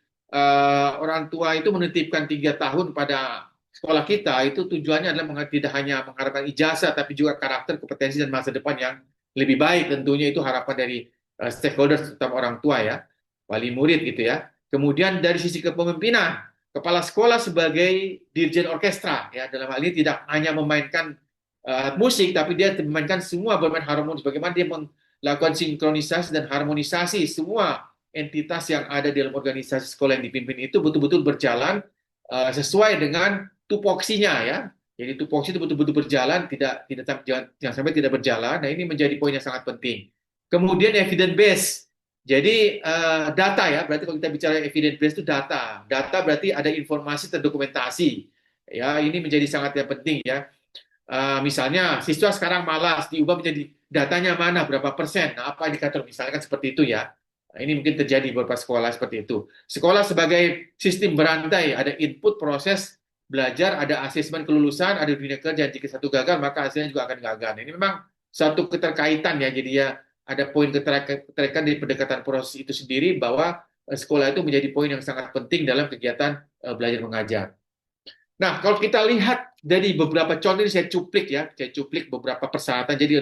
orang tua itu menitipkan 3 tahun pada sekolah kita itu tujuannya adalah tidak hanya mengharapkan ijazah tapi juga karakter, kompetensi dan masa depan yang lebih baik. Tentunya itu harapan dari stakeholders, terutama orang tua ya, wali murid gitu ya. Kemudian dari sisi kepemimpinan, kepala sekolah sebagai dirjen orkestra ya, dalam hal ini tidak hanya memainkan musik tapi dia memainkan semua bermain harmonis, bagaimana dia melakukan sinkronisasi dan harmonisasi semua entitas yang ada di dalam organisasi sekolah yang dipimpin itu betul-betul berjalan sesuai dengan tupoksinya ya. Jadi tupoksi itu betul-betul berjalan, jangan sampai tidak berjalan. Nah, ini menjadi poin yang sangat penting. Kemudian evidence base. Jadi data ya, berarti kalau kita bicara evidence base itu data. Data berarti ada informasi terdokumentasi. Ya, ini menjadi sangat yang penting ya. Misalnya siswa sekarang malas, diubah menjadi datanya mana, berapa persen. Nah, apa indikator misalnya kan seperti itu ya. Nah, ini mungkin terjadi di beberapa sekolah seperti itu. Sekolah sebagai sistem berantai, ada input, proses, belajar, ada asesmen kelulusan, ada dunia kerja. Jika satu gagal, maka hasilnya juga akan gagal. Ini memang satu keterkaitan ya, jadi ya ada poin keterkaitan di pendekatan proses itu sendiri, bahwa sekolah itu menjadi poin yang sangat penting dalam kegiatan belajar mengajar. Nah, kalau kita lihat dari beberapa contoh ini saya cuplik beberapa persyaratan. Jadi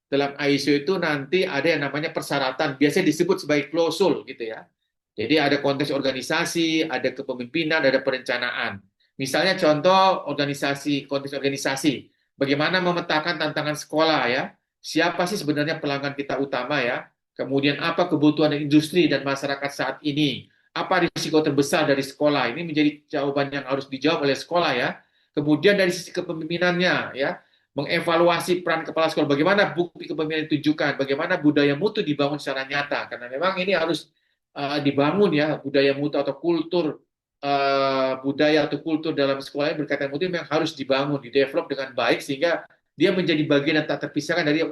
dalam ISO itu nanti ada yang namanya persyaratan, biasanya disebut sebagai klausul gitu ya. Jadi ada konteks organisasi, ada kepemimpinan, ada perencanaan. Misalnya contoh konteks organisasi, bagaimana memetakan tantangan sekolah ya, siapa sih sebenarnya pelanggan kita utama ya, kemudian apa kebutuhan industri dan masyarakat saat ini, apa risiko terbesar dari sekolah, ini menjadi jawaban yang harus dijawab oleh sekolah ya. Kemudian dari sisi kepemimpinannya ya, mengevaluasi peran kepala sekolah, bagaimana bukti kepemimpinan ditunjukkan, bagaimana budaya mutu dibangun secara nyata, karena memang ini harus dibangun ya, budaya mutu atau kultur budaya atau kultur dalam sekolah yang berkaitan mutu memang harus dibangun, didevelop dengan baik sehingga dia menjadi bagian dan tak terpisahkan dari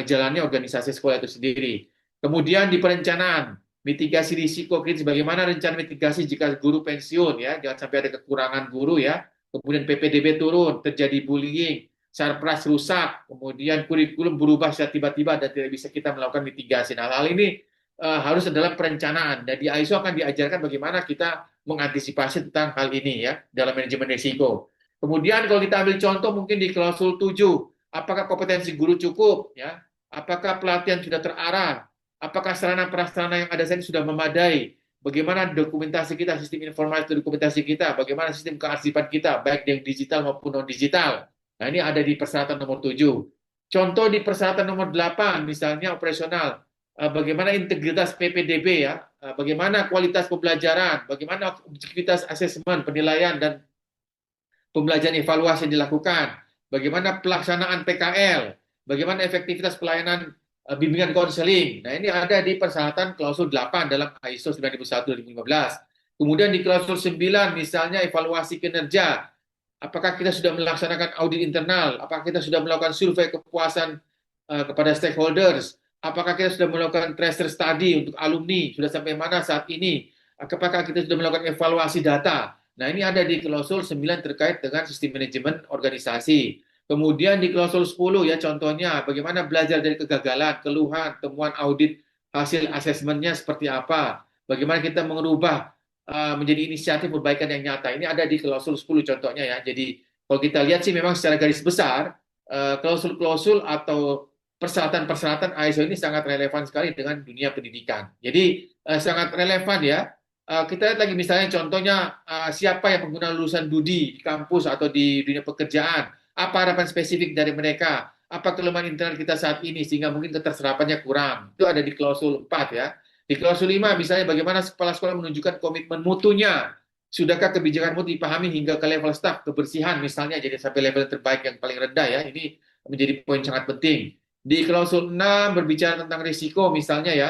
jalannya organisasi sekolah itu sendiri. Kemudian di perencanaan, mitigasi risiko kritis, bagaimana rencana mitigasi jika guru pensiun ya, jangan sampai ada kekurangan guru ya. Kemudian PPDB turun, terjadi bullying, sarpras rusak, kemudian kurikulum berubah secara tiba-tiba dan tidak bisa kita melakukan mitigasi. Nah, hal ini harus adalah perencanaan dan di ISO akan diajarkan bagaimana kita mengantisipasi tentang hal ini ya dalam manajemen risiko. Kemudian kalau kita ambil contoh mungkin di klausul 7, apakah kompetensi guru cukup ya? Apakah pelatihan sudah terarah? Apakah sarana prasarana yang ada saat ini sudah memadai? Bagaimana dokumentasi kita, sistem informasi dokumentasi kita, bagaimana sistem kearsipan kita, baik yang digital maupun non-digital. Nah, ini ada di persyaratan nomor 7. Contoh di persyaratan nomor 8, misalnya operasional, bagaimana integritas PPDB ya, bagaimana kualitas pembelajaran, bagaimana objektivitas asesmen, penilaian, dan pembelajaran evaluasi yang dilakukan, bagaimana pelaksanaan PKL, bagaimana efektivitas pelayanan bimbingan konseling. Nah, ini ada di persyaratan klausul 8 dalam ISO 9001-2015. Kemudian di klausul 9 misalnya evaluasi kinerja. Apakah kita sudah melaksanakan audit internal? Apakah kita sudah melakukan survei kepuasan kepada stakeholders? Apakah kita sudah melakukan tracer study untuk alumni? Sudah sampai mana saat ini? Apakah kita sudah melakukan evaluasi data? Nah, ini ada di klausul 9 terkait dengan sistem manajemen organisasi. Kemudian di klausul 10 ya contohnya bagaimana belajar dari kegagalan, keluhan, temuan audit, hasil asesmennya seperti apa. Bagaimana kita mengubah menjadi inisiatif perbaikan yang nyata. Ini ada di klausul 10 contohnya ya. Jadi kalau kita lihat sih memang secara garis besar klausul-klausul atau persyaratan-persyaratan ISO ini sangat relevan sekali dengan dunia pendidikan. Jadi sangat relevan ya. Kita lihat lagi misalnya contohnya siapa yang pengguna lulusan Dudi di kampus atau di dunia pekerjaan, apa harapan spesifik dari mereka, apa kelemahan internal kita saat ini sehingga mungkin keterserapannya kurang. Itu ada di klausul 4 ya. Di klausul 5 misalnya bagaimana kepala sekolah menunjukkan komitmen mutunya. Sudahkah kebijakan mutu dipahami hingga ke level staf, kebersihan misalnya jadi sampai level terbaik yang paling rendah ya. Ini menjadi poin sangat penting. Di klausul 6 berbicara tentang risiko misalnya ya,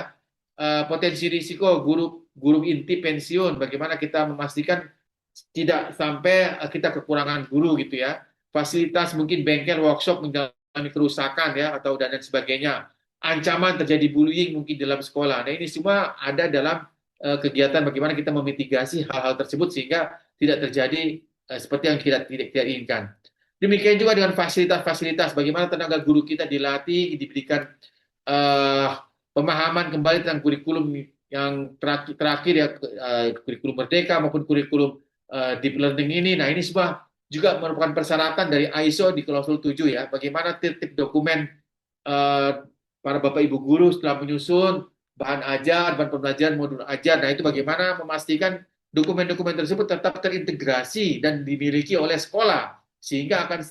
potensi risiko guru inti pensiun, bagaimana kita memastikan tidak sampai kita kekurangan guru gitu ya. Fasilitas mungkin bengkel, workshop mengalami kerusakan ya atau dan sebagainya. Ancaman terjadi bullying mungkin dalam sekolah. Nah, ini semua ada dalam kegiatan bagaimana kita memitigasi hal-hal tersebut sehingga tidak terjadi seperti yang kita tidak inginkan. Demikian juga dengan fasilitas-fasilitas, bagaimana tenaga guru kita dilatih, diberikan pemahaman kembali tentang kurikulum yang terakhir ya, kurikulum merdeka maupun kurikulum deep learning ini. Nah, ini semua juga merupakan persyaratan dari ISO di klausul 7 ya. Bagaimana tertib dokumen para Bapak Ibu guru setelah menyusun bahan ajar, bahan pembelajaran modul ajar. Nah, itu bagaimana memastikan dokumen-dokumen tersebut tetap terintegrasi dan dimiliki oleh sekolah sehingga akan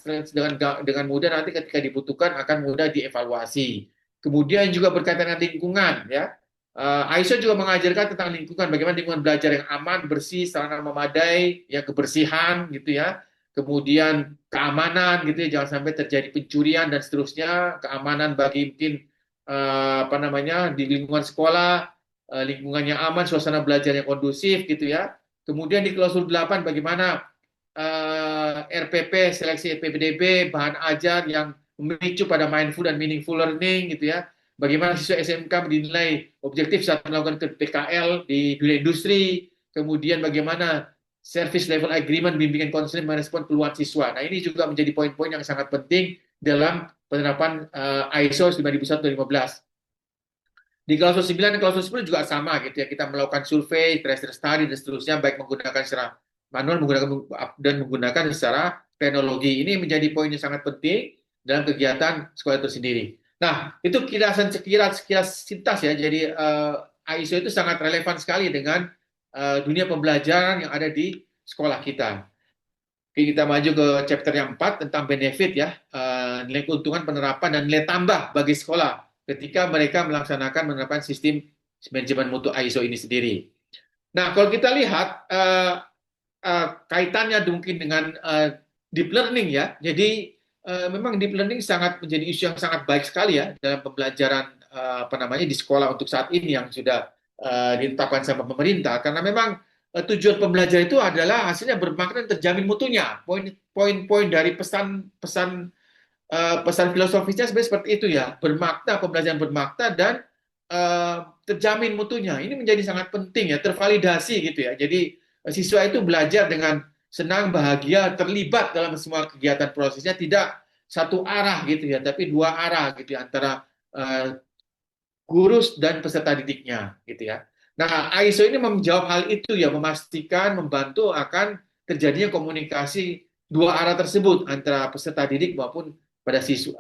dengan mudah nanti ketika dibutuhkan akan mudah dievaluasi. Kemudian juga berkaitan dengan lingkungan ya. ISO juga mengajarkan tentang lingkungan, bagaimana lingkungan belajar yang aman, bersih, sarana memadai, ya kebersihan gitu ya. Kemudian keamanan gitu ya, jangan sampai terjadi pencurian dan seterusnya, keamanan bagi mungkin apa namanya di lingkungan sekolah, lingkungan yang aman, suasana belajar yang kondusif gitu ya. Kemudian di klausul 8 bagaimana RPP, seleksi PPDB, bahan ajar yang memicu pada mindful dan meaningful learning gitu ya. Bagaimana siswa SMK dinilai objektif saat melakukan PKL di dunia industri, kemudian bagaimana service level agreement bimbingan konseling merespon keluhan siswa. Nah, ini juga menjadi poin-poin yang sangat penting dalam penerapan ISO 9001-2015. Di klausul 9 dan klausul 10 juga sama gitu ya. Kita melakukan survei, tracer study dan seterusnya baik menggunakan secara manual menggunakan secara teknologi. Ini menjadi poin yang sangat penting dalam kegiatan sekolah itu sendiri. Nah, itu sekilas sintas ya. Jadi ISO itu sangat relevan sekali dengan dunia pembelajaran yang ada di sekolah kita. Oke, kita maju ke chapter yang 4 tentang benefit ya. nilai keuntungan penerapan dan nilai tambah bagi sekolah ketika mereka menerapkan sistem manajemen mutu ISO ini sendiri. Nah, kalau kita lihat kaitannya mungkin dengan deep learning ya. Jadi memang deep learning sangat menjadi isu yang sangat baik sekali ya dalam pembelajaran apa namanya di sekolah untuk saat ini yang sudah ditetapkan sama pemerintah karena memang tujuan pembelajaran itu adalah hasilnya bermakna dan terjamin mutunya. Poin-poin dari pesan filosofisnya sebenarnya seperti itu ya, bermakna, pembelajaran bermakna dan terjamin mutunya. Ini menjadi sangat penting ya, tervalidasi gitu ya. Jadi siswa itu belajar dengan senang, bahagia, terlibat dalam semua kegiatan prosesnya, tidak satu arah gitu ya, tapi dua arah gitu ya, antara guru dan peserta didiknya gitu ya. Nah, ISO ini menjawab hal itu ya, memastikan, membantu akan terjadinya komunikasi dua arah tersebut antara peserta didik maupun pada siswa,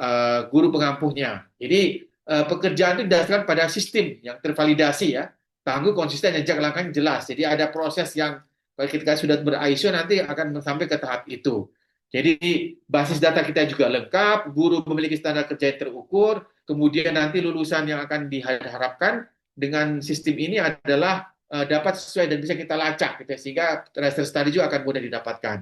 guru pengampuhnya. Jadi pekerjaan itu didasarkan pada sistem yang tervalidasi ya, tangguh, konsisten, dan jangka langkahnya jelas. Jadi ada proses yang kalau kita sudah ber-ISO nanti akan sampai ke tahap itu. Jadi basis data kita juga lengkap, guru memiliki standar kerja yang terukur, kemudian nanti lulusan yang akan diharapkan dengan sistem ini adalah dapat sesuai dan bisa kita lacak, gitu, sehingga tracer study juga akan mudah didapatkan.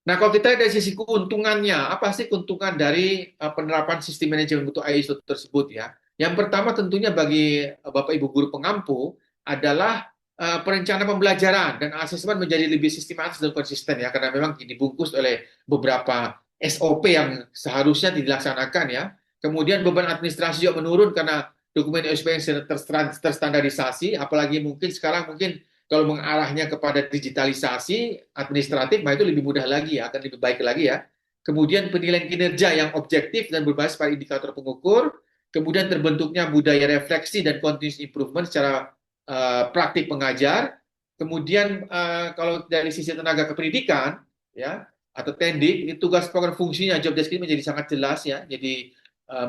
Nah, kalau kita dari sisi keuntungannya, apa sih keuntungan dari penerapan sistem manajemen mutu ISO tersebut ya? Yang pertama tentunya bagi Bapak Ibu guru pengampu adalah perencanaan pembelajaran dan asesmen menjadi lebih sistematis dan konsisten ya, karena memang dibungkus oleh beberapa SOP yang seharusnya dilaksanakan ya. Kemudian beban administrasi juga menurun karena dokumen SOP yang terstandarisasi, apalagi mungkin sekarang kalau mengarahnya kepada digitalisasi administratif, itu lebih mudah lagi ya, akan lebih baik lagi ya. Kemudian penilaian kinerja yang objektif dan berbasis pada indikator pengukur, kemudian terbentuknya budaya refleksi dan continuous improvement secara praktik pengajar. Kemudian kalau dari sisi tenaga kependidikan ya atau tendik, tugas program fungsinya job description menjadi sangat jelas ya, jadi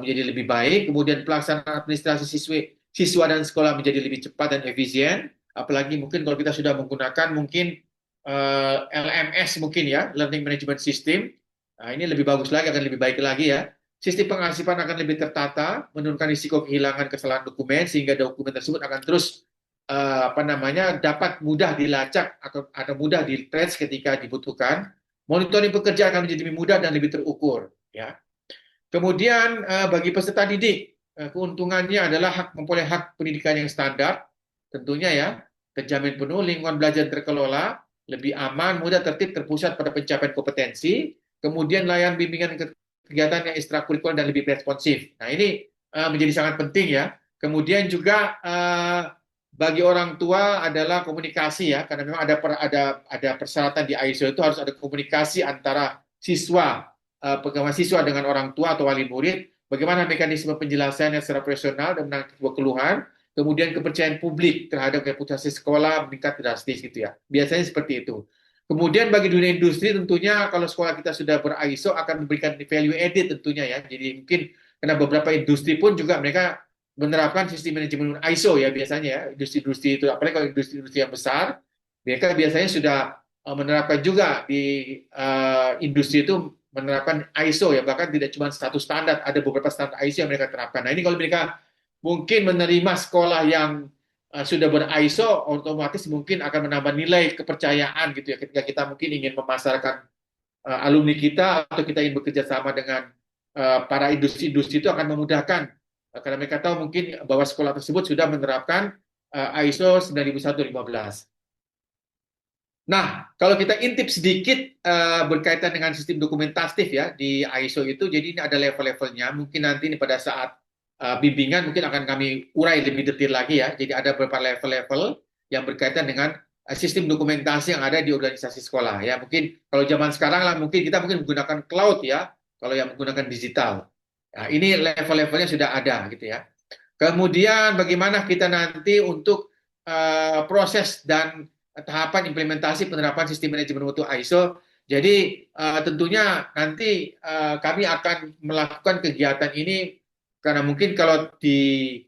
menjadi lebih baik. Kemudian pelaksanaan administrasi siswa dan sekolah menjadi lebih cepat dan efisien. Apalagi mungkin kalau kita sudah menggunakan mungkin LMS mungkin ya, Learning Management System. Nah, ini lebih bagus lagi, akan lebih baik lagi ya. Sistem pengasipan akan lebih tertata, menurunkan risiko kehilangan kesalahan dokumen sehingga dokumen tersebut akan terus dapat mudah dilacak atau mudah di-trace ketika dibutuhkan. Monitoring pekerja akan menjadi lebih mudah dan lebih terukur ya. Kemudian bagi peserta didik, keuntungannya adalah memperoleh hak pendidikan yang standar tentunya ya, terjamin penuh, lingkungan belajar terkelola, lebih aman, mudah, tertib, terpusat pada pencapaian kompetensi, kemudian layan bimbingan kegiatan yang ekstrakurikuler dan lebih responsif. Nah, ini menjadi sangat penting ya. Kemudian juga bagi orang tua adalah komunikasi ya, karena memang ada persyaratan di ISO itu harus ada komunikasi antara siswa, pegawai siswa dengan orang tua atau wali murid, bagaimana mekanisme penjelasannya secara profesional dan menangani sebuah keluhan. Kemudian kepercayaan publik terhadap reputasi sekolah meningkat drastis gitu ya. Biasanya seperti itu. Kemudian bagi dunia industri tentunya kalau sekolah kita sudah ber-ISO akan memberikan value added tentunya ya. Jadi mungkin karena beberapa industri pun juga mereka menerapkan sistem manajemen ISO ya biasanya ya. Industri-industri itu, apalagi kalau industri-industri yang besar, mereka biasanya sudah menerapkan juga di industri itu menerapkan ISO ya. Bahkan tidak cuma satu standar, ada beberapa standar ISO yang mereka terapkan. Nah ini kalau mereka mungkin menerima sekolah yang sudah ber-ISO, otomatis mungkin akan menambah nilai kepercayaan gitu ya ketika kita mungkin ingin memasarkan alumni kita atau kita ingin bekerja sama dengan para industri-industri itu akan memudahkan karena mereka tahu mungkin bahwa sekolah tersebut sudah menerapkan ISO 9115. Nah, kalau kita intip sedikit berkaitan dengan sistem dokumentatif ya di ISO itu, jadi ini ada level-levelnya. Mungkin nanti ini pada saat bimbingan mungkin akan kami urai lebih detail lagi ya. Jadi ada beberapa level-level yang berkaitan dengan sistem dokumentasi yang ada di organisasi sekolah ya. Mungkin kalau zaman sekarang lah mungkin kita menggunakan cloud ya. Kalau yang menggunakan digital. Nah, ini level-levelnya sudah ada gitu ya. Kemudian bagaimana kita nanti untuk proses dan tahapan implementasi penerapan sistem manajemen mutu ISO. Jadi tentunya nanti kami akan melakukan kegiatan ini karena mungkin kalau di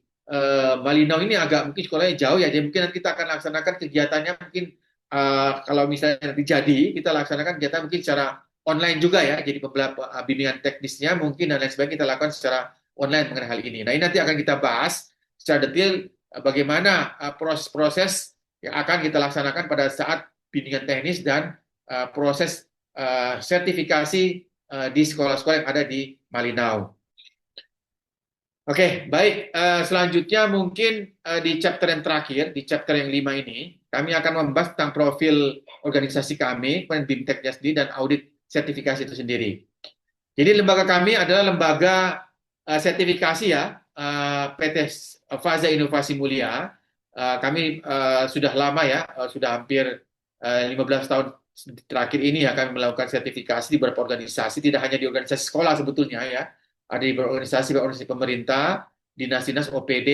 Malinau ini agak mungkin sekolahnya jauh ya, jadi mungkin nanti kita akan laksanakan kegiatannya mungkin kalau misalnya nanti jadi kita laksanakan kegiatan mungkin secara online juga ya. Jadi beberapa bimbingan teknisnya mungkin dan lain sebagainya kita lakukan secara online mengenai hal ini. Nah, ini nanti akan kita bahas secara detail bagaimana proses-proses yang akan kita laksanakan pada saat bimbingan teknis dan proses sertifikasi di sekolah-sekolah yang ada di Malinau. Oke, baik. Selanjutnya mungkin di chapter yang terakhir, di chapter yang 5 ini, kami akan membahas tentang profil organisasi kami, kemudian BIMTEK-nya sendiri, dan audit sertifikasi itu sendiri. Jadi lembaga kami adalah lembaga sertifikasi ya, PT Faza Inovasi Mulia. Kami sudah lama ya, sudah hampir 15 tahun terakhir ini ya kami melakukan sertifikasi di beberapa organisasi, tidak hanya di organisasi sekolah sebetulnya ya, ada di organisasi pemerintah, dinas-dinas OPD,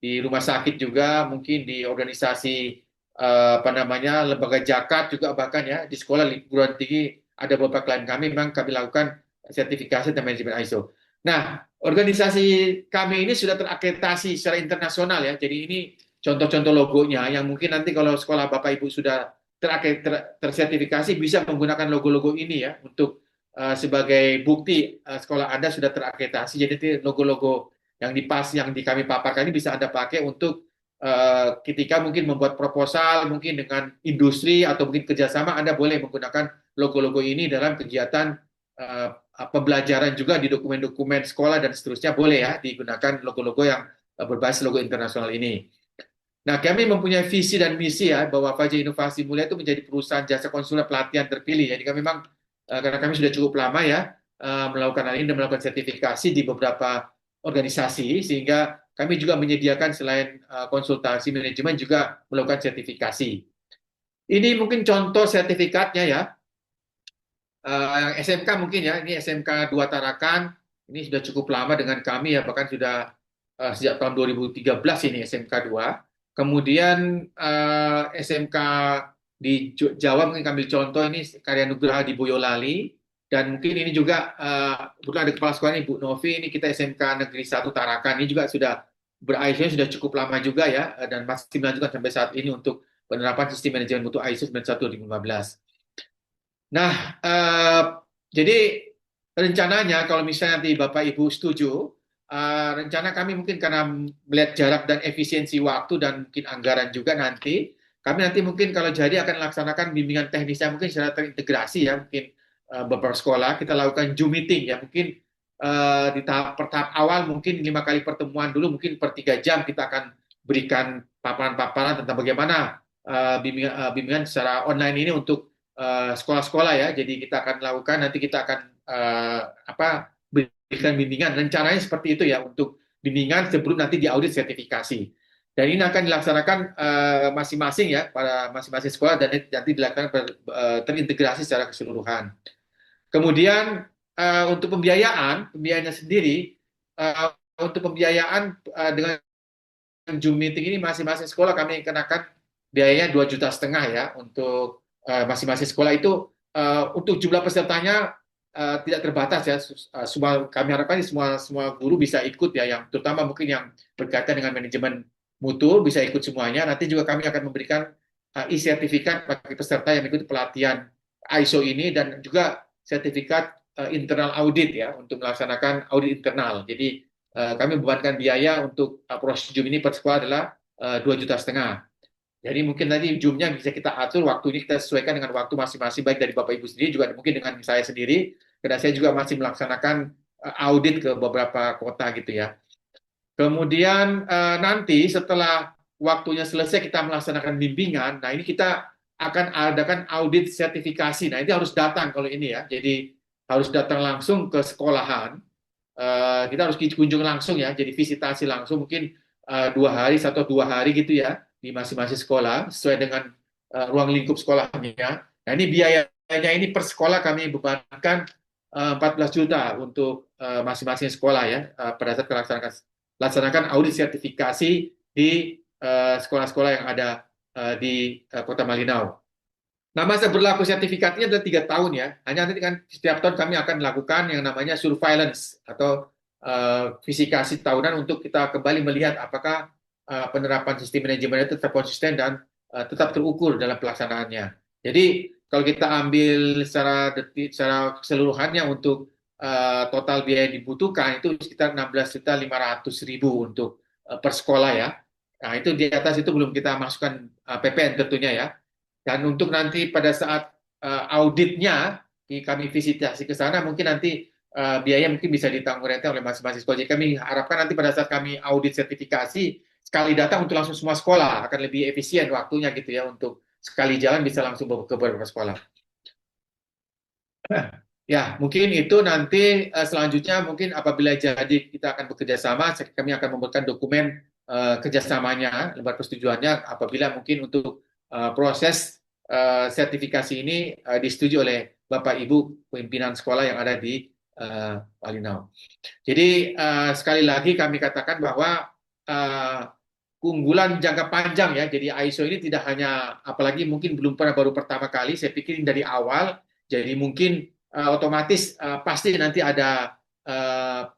di rumah sakit juga, mungkin di organisasi apa namanya lembaga zakat juga bahkan ya di sekolah perguruan tinggi ada beberapa klien kami memang kami lakukan sertifikasi dan manajemen ISO. Nah, organisasi kami ini sudah terakreditasi secara internasional ya. Jadi ini contoh-contoh logonya yang mungkin nanti kalau sekolah Bapak Ibu sudah tersertifikasi bisa menggunakan logo-logo ini ya untuk sebagai bukti sekolah Anda sudah terakreditasi. Jadi logo-logo yang di kami paparkan ini bisa Anda pakai untuk ketika mungkin membuat proposal mungkin dengan industri atau mungkin kerjasama Anda boleh menggunakan logo-logo ini dalam kegiatan pembelajaran juga di dokumen-dokumen sekolah dan seterusnya boleh ya digunakan logo-logo yang berbasis logo internasional ini. Nah, kami mempunyai visi dan misi ya bahwa Fajar Inovasi Mulia itu menjadi perusahaan jasa konsulen pelatihan terpilih. Jadi kami memang karena kami sudah cukup lama ya melakukan hal ini dan melakukan sertifikasi di beberapa organisasi sehingga kami juga menyediakan selain konsultasi manajemen juga melakukan sertifikasi. Ini mungkin contoh sertifikatnya ya. SMK mungkin ya, ini SMK 2 Tarakan. Ini sudah cukup lama dengan kami ya, bahkan sudah sejak tahun 2013 ini SMK 2. Kemudian SMK di Jawa mungkin kami contoh ini Karya Nugraha di Boyolali dan mungkin ini juga bukan ada kepala sekolah ini Bu Novi ini kita SMK Negeri 1 Tarakan ini juga sudah ISO sudah cukup lama juga ya dan masih melanjutkan sampai saat ini untuk penerapan sistem manajemen mutu ISO 91/2015. Nah, jadi rencananya kalau misalnya nanti Bapak Ibu setuju rencana kami mungkin karena melihat jarak dan efisiensi waktu dan mungkin anggaran juga nanti, kami nanti mungkin kalau jadi akan laksanakan bimbingan teknisnya mungkin secara terintegrasi ya, mungkin beberapa sekolah kita lakukan Zoom meeting ya, mungkin di tahap awal mungkin 5 kali pertemuan dulu, mungkin per 3 jam kita akan berikan paparan-paparan tentang bagaimana bimbingan secara online ini untuk sekolah-sekolah ya, jadi kita akan lakukan, nanti kita akan berikan bimbingan. Rencananya seperti itu ya untuk bimbingan sebelum nanti diaudit sertifikasi. Dan ini akan dilaksanakan masing-masing ya pada masing-masing sekolah dan nanti dilakukan terintegrasi secara keseluruhan. Kemudian untuk pembiayaannya sendiri untuk pembiayaan dengan Zoom meeting ini masing-masing sekolah kami kenakan biayanya 2,5 juta ya untuk masing-masing sekolah itu untuk jumlah pesertanya tidak terbatas ya. Semua kami harapkan semua guru bisa ikut ya, yang terutama mungkin yang berkaitan dengan manajemen mutu bisa ikut semuanya. Nanti juga kami akan memberikan e-sertifikat bagi peserta yang mengikuti pelatihan ISO ini dan juga sertifikat internal audit ya untuk melaksanakan audit internal. Jadi kami membebankan biaya untuk proses Zoom ini per sekolah adalah 2,5 juta. Jadi mungkin nanti Zoom-nya bisa kita atur, waktunya kita sesuaikan dengan waktu masing-masing, baik dari Bapak Ibu sendiri, juga mungkin dengan saya sendiri, karena saya juga masih melaksanakan audit ke beberapa kota gitu ya. Kemudian nanti setelah waktunya selesai kita melaksanakan bimbingan, nah ini kita akan adakan audit sertifikasi. Nah ini harus datang kalau ini ya, jadi harus datang langsung ke sekolahan, kita harus kunjung langsung ya, jadi visitasi langsung mungkin 2 hari, 1 atau 2 hari gitu ya, di masing-masing sekolah sesuai dengan ruang lingkup sekolahnya. Nah ini biayanya ini per sekolah kami bebankan 14 juta untuk masing-masing sekolah ya pada saat laksanakan audit sertifikasi di sekolah-sekolah yang ada di Kota Malinau. Nah, masa berlaku sertifikatnya adalah 3 tahun ya. Hanya nanti kan setiap tahun kami akan lakukan yang namanya surveillance atau verifikasi tahunan untuk kita kembali melihat apakah penerapan sistem manajemen itu tetap konsisten dan tetap terukur dalam pelaksanaannya. Jadi kalau kita ambil secara detik, secara keseluruhannya untuk total biaya yang dibutuhkan itu sekitar 16.500.000 untuk per sekolah ya. Nah itu di atas itu belum kita masukkan PPN tentunya ya. Dan untuk nanti pada saat auditnya, kami visitasi ke sana, mungkin nanti biaya mungkin bisa ditanggung rente oleh masing-masing sekolah. Jadi kami harapkan nanti pada saat kami audit sertifikasi, sekali datang untuk langsung semua sekolah, akan lebih efisien waktunya gitu ya, untuk sekali jalan bisa langsung ke beberapa sekolah. Ya, mungkin itu nanti selanjutnya mungkin apabila jadi kita akan bekerja sama, kami akan memberikan dokumen kerjasamanya, lembar persetujuannya apabila mungkin untuk proses sertifikasi ini disetujui oleh Bapak Ibu pimpinan sekolah yang ada di Palinau. Jadi sekali lagi kami katakan bahwa uh, keunggulan jangka panjang ya. Jadi ISO ini tidak hanya, apalagi mungkin belum pernah, baru pertama kali. Saya pikir ini dari awal. Jadi mungkin otomatis pasti nanti ada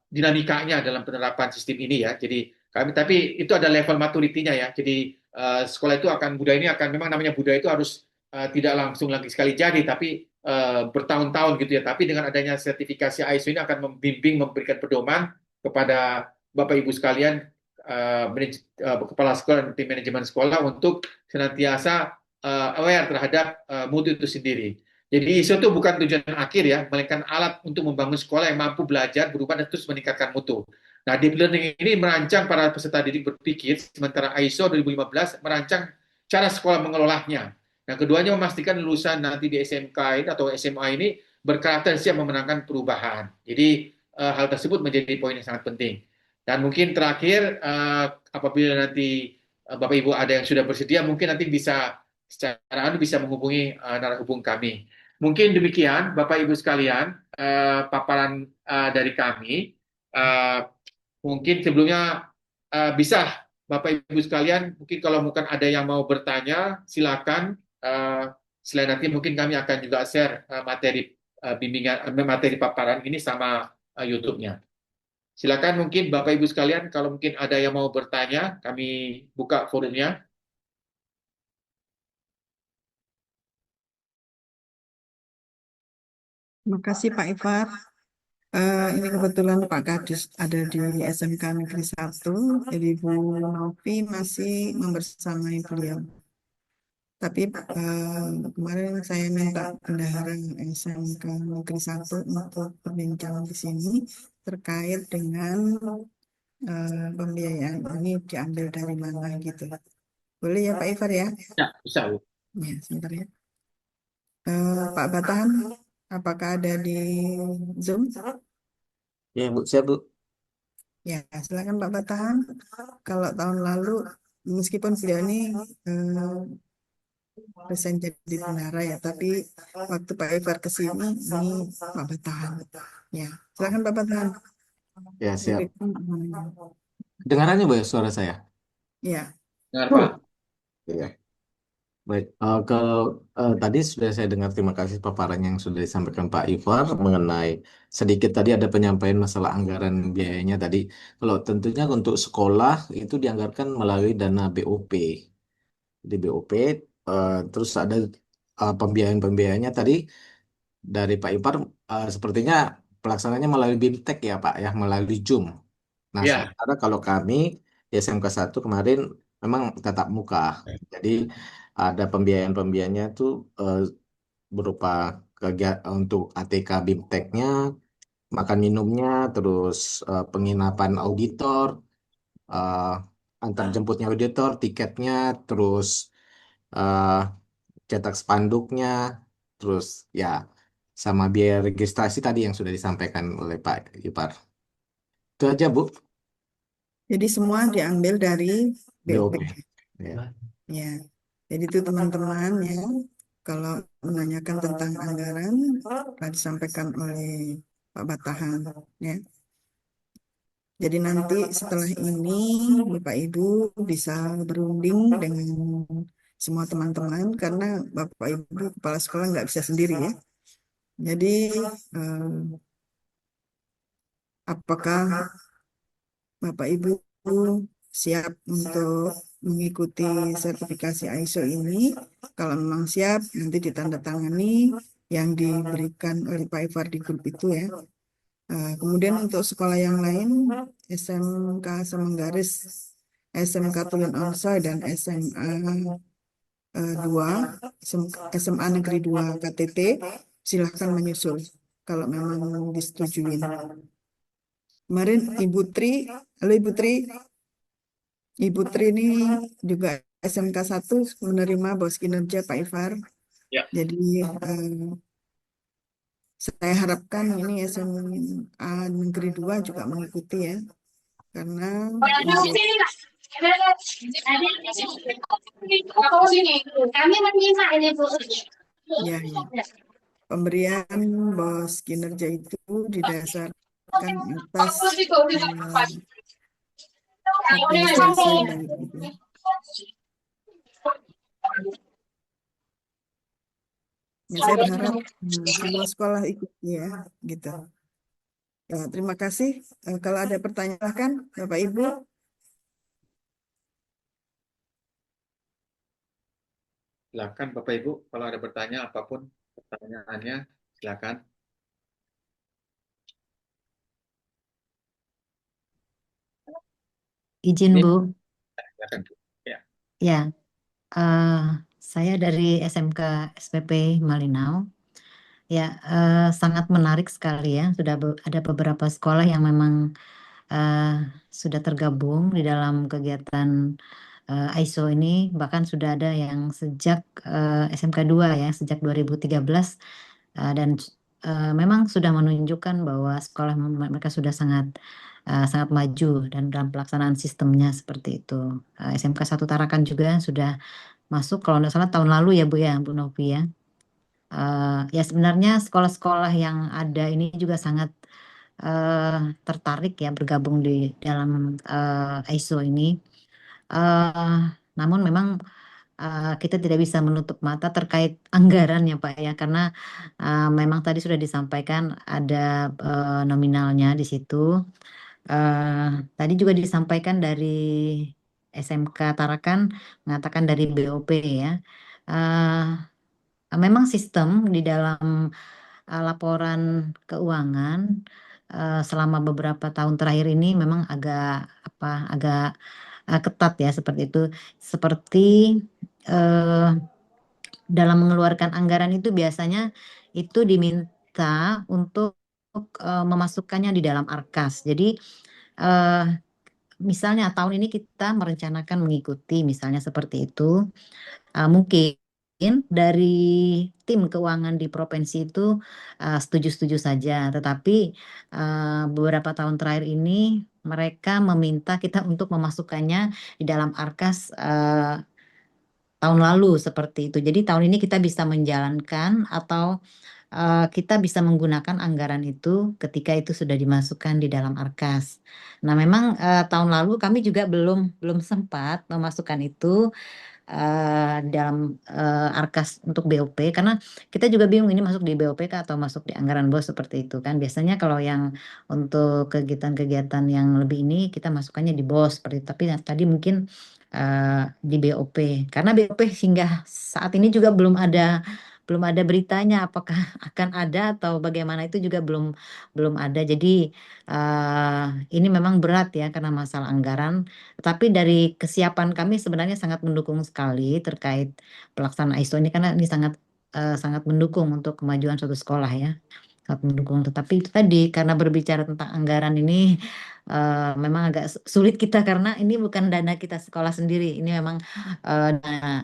dinamikanya dalam penerapan sistem ini ya. Jadi kami, tapi itu ada level maturitinya ya. Jadi sekolah itu akan, budaya ini akan, memang namanya budaya itu harus tidak langsung lagi sekali jadi, tapi bertahun-tahun gitu ya. Tapi dengan adanya sertifikasi ISO ini akan membimbing, memberikan pedoman kepada Bapak Ibu sekalian, kepala sekolah dan tim manajemen sekolah untuk senantiasa aware terhadap mutu itu sendiri. Jadi ISO itu bukan tujuan akhir ya, melainkan alat untuk membangun sekolah yang mampu belajar, berubah, dan terus meningkatkan mutu. Nah, deep learning ini merancang para peserta didik berpikir, sementara ISO 2015 merancang cara sekolah mengelolanya. Nah, keduanya memastikan lulusan nanti di SMK ini atau SMA ini berkarakter siap memenangkan perubahan. Jadi hal tersebut menjadi poin yang sangat penting. Dan mungkin terakhir, apabila nanti Bapak Ibu ada yang sudah bersedia, mungkin nanti bisa secara bisa menghubungi narasumber kami. Mungkin demikian, Bapak Ibu sekalian, paparan dari kami. Uh, Mungkin sebelumnya bisa Bapak Ibu sekalian, mungkin kalau mungkin ada yang mau bertanya, silakan. Selain nanti mungkin kami akan juga share materi bimbingan, materi paparan ini sama YouTube-nya. Silakan mungkin Bapak Ibu sekalian, kalau mungkin ada yang mau bertanya, kami buka forumnya. Terima kasih Pak Ivar. Ini kebetulan Pak Kadis ada di SMK Negeri 1, jadi Bu Novi masih membersamai beliau. Tapi kemarin saya minta bendahara SMK Negeri 1 untuk berbincang di sini terkait dengan pembiayaan ini diambil dari mana gitu. Boleh ya Pak Ivar ya? Ya, bisa Bu. Ya, sebentar ya. Pak Batan, apakah ada di Zoom? Ya, Bu, siap, Bu. Ya, silakan Pak Batan. Kalau tahun lalu, meskipun beliau ini resign jadi bendahara ya, tapi waktu Pak Ivar ke sini, ini Pak Batan. Ya, silakan Pak Batan. Ya, siap. Dengarannya, Bu, ya, suara saya? Ya, Dengar Pak. Iya. Baik, kalau tadi sudah saya dengar, terima kasih paparan yang sudah disampaikan Pak Ivar mengenai sedikit tadi ada penyampaian masalah anggaran biayanya tadi. Kalau tentunya untuk sekolah itu dianggarkan melalui dana BOP. Di BOP, terus ada pembiayaan-pembiayaannya tadi dari Pak Ivar, sepertinya pelaksananya melalui BIMTEK ya Pak, ya melalui Zoom. Nah, Ya, sementara kalau kami di SMK 1 kemarin memang tatap muka. Jadi ada pembiayaan-pembiayaannya itu berupa kegiatan untuk ATK BIMTEK-nya, makan minumnya, terus penginapan auditor, eh, antar jemputnya auditor, tiketnya, terus eh, cetak spanduknya, terus ya sama biaya registrasi tadi yang sudah disampaikan oleh Pak Ipar. Itu aja, Bu. jadi semua diambil dari BOP. BOP. Ya. Ya, jadi itu teman-teman ya, kalau menanyakan tentang anggaran, telah disampaikan oleh Pak Batahan ya. Jadi nanti setelah ini Bapak Ibu bisa berunding dengan semua teman-teman karena Bapak Ibu kepala sekolah nggak bisa sendiri ya. Jadi apakah Bapak Ibu siap untuk mengikuti sertifikasi ISO ini. Kalau memang siap, nanti ditandatangani yang diberikan oleh Pak Ivar di grup itu ya. Kemudian untuk sekolah yang lain, SMK Semenggaris, SMK Tulun Angsai, dan SMA 2, SMA Negeri 2 KTT, silahkan menyusul kalau memang disetujui. Kemarin halo Ibu Tri ini juga SMK 1 menerima bos kinerja Pak Ivar. Ya. Jadi saya harapkan ini SMA Negeri 2 juga mengikuti ya. Karena Kami menerima ini Bu. ya, pemberian bos kinerja itu didasarkan atas apresiasi dari Ibu. Ya, saya berharap semua sekolah ikut ya, gitu. Ya, terima kasih. Kalau ada pertanyaan kan, Bapak Ibu. Silakan Bapak Ibu, kalau ada pertanyaan apapun pertanyaannya, silakan. Izin Ya. Bu, Silakan. Ya. ya, saya dari SMK SPP Malinau. Ya, sangat menarik sekali ya. Sudah ada beberapa sekolah yang memang sudah tergabung di dalam kegiatan ISO ini. Bahkan sudah ada yang sejak SMK 2 ya, sejak 2013. Dan memang sudah menunjukkan bahwa sekolah mereka sudah sangat maju dan dalam pelaksanaan sistemnya seperti itu. SMK 1 Tarakan juga sudah masuk kalau tidak salah tahun lalu ya Bu ya, Bu Novi ya. Ya sebenarnya sekolah-sekolah yang ada ini juga sangat tertarik ya bergabung di dalam ISO ini. Namun memang kita tidak bisa menutup mata terkait anggaran ya Pak ya, karena memang tadi sudah disampaikan ada nominalnya di situ. Tadi juga disampaikan dari SMK Tarakan mengatakan dari BOP ya. Memang sistem di dalam laporan keuangan selama beberapa tahun terakhir ini memang agak ketat ya seperti itu. Seperti eh, dalam mengeluarkan anggaran itu biasanya itu diminta untuk memasukkannya di dalam Arkas. Jadi eh, misalnya tahun ini kita merencanakan mengikuti misalnya seperti itu, mungkin dari tim keuangan di provinsi itu setuju-setuju saja, tetapi beberapa tahun terakhir ini mereka meminta kita untuk memasukkannya di dalam Arkas tahun lalu seperti itu. Jadi tahun ini kita bisa menjalankan atau kita bisa menggunakan anggaran itu ketika itu sudah dimasukkan di dalam Arkas. Nah, memang tahun lalu kami juga belum sempat memasukkan itu dalam Arkas untuk BOP karena kita juga bingung ini masuk di BOP kah atau masuk di anggaran BOS seperti itu kan. Biasanya kalau yang untuk kegiatan-kegiatan yang lebih ini kita masukkannya di BOS seperti itu. Tapi tadi mungkin di BOP karena BOP hingga saat ini juga belum ada beritanya apakah akan ada atau bagaimana itu juga belum ada. Jadi ini memang berat ya karena masalah anggaran. Tapi dari kesiapan kami sebenarnya sangat mendukung sekali terkait pelaksanaan ISO ini karena ini sangat mendukung untuk kemajuan suatu sekolah ya. Sangat mendukung. Tetapi itu tadi karena berbicara tentang anggaran ini memang agak sulit kita karena ini bukan dana kita sekolah sendiri. Ini memang dana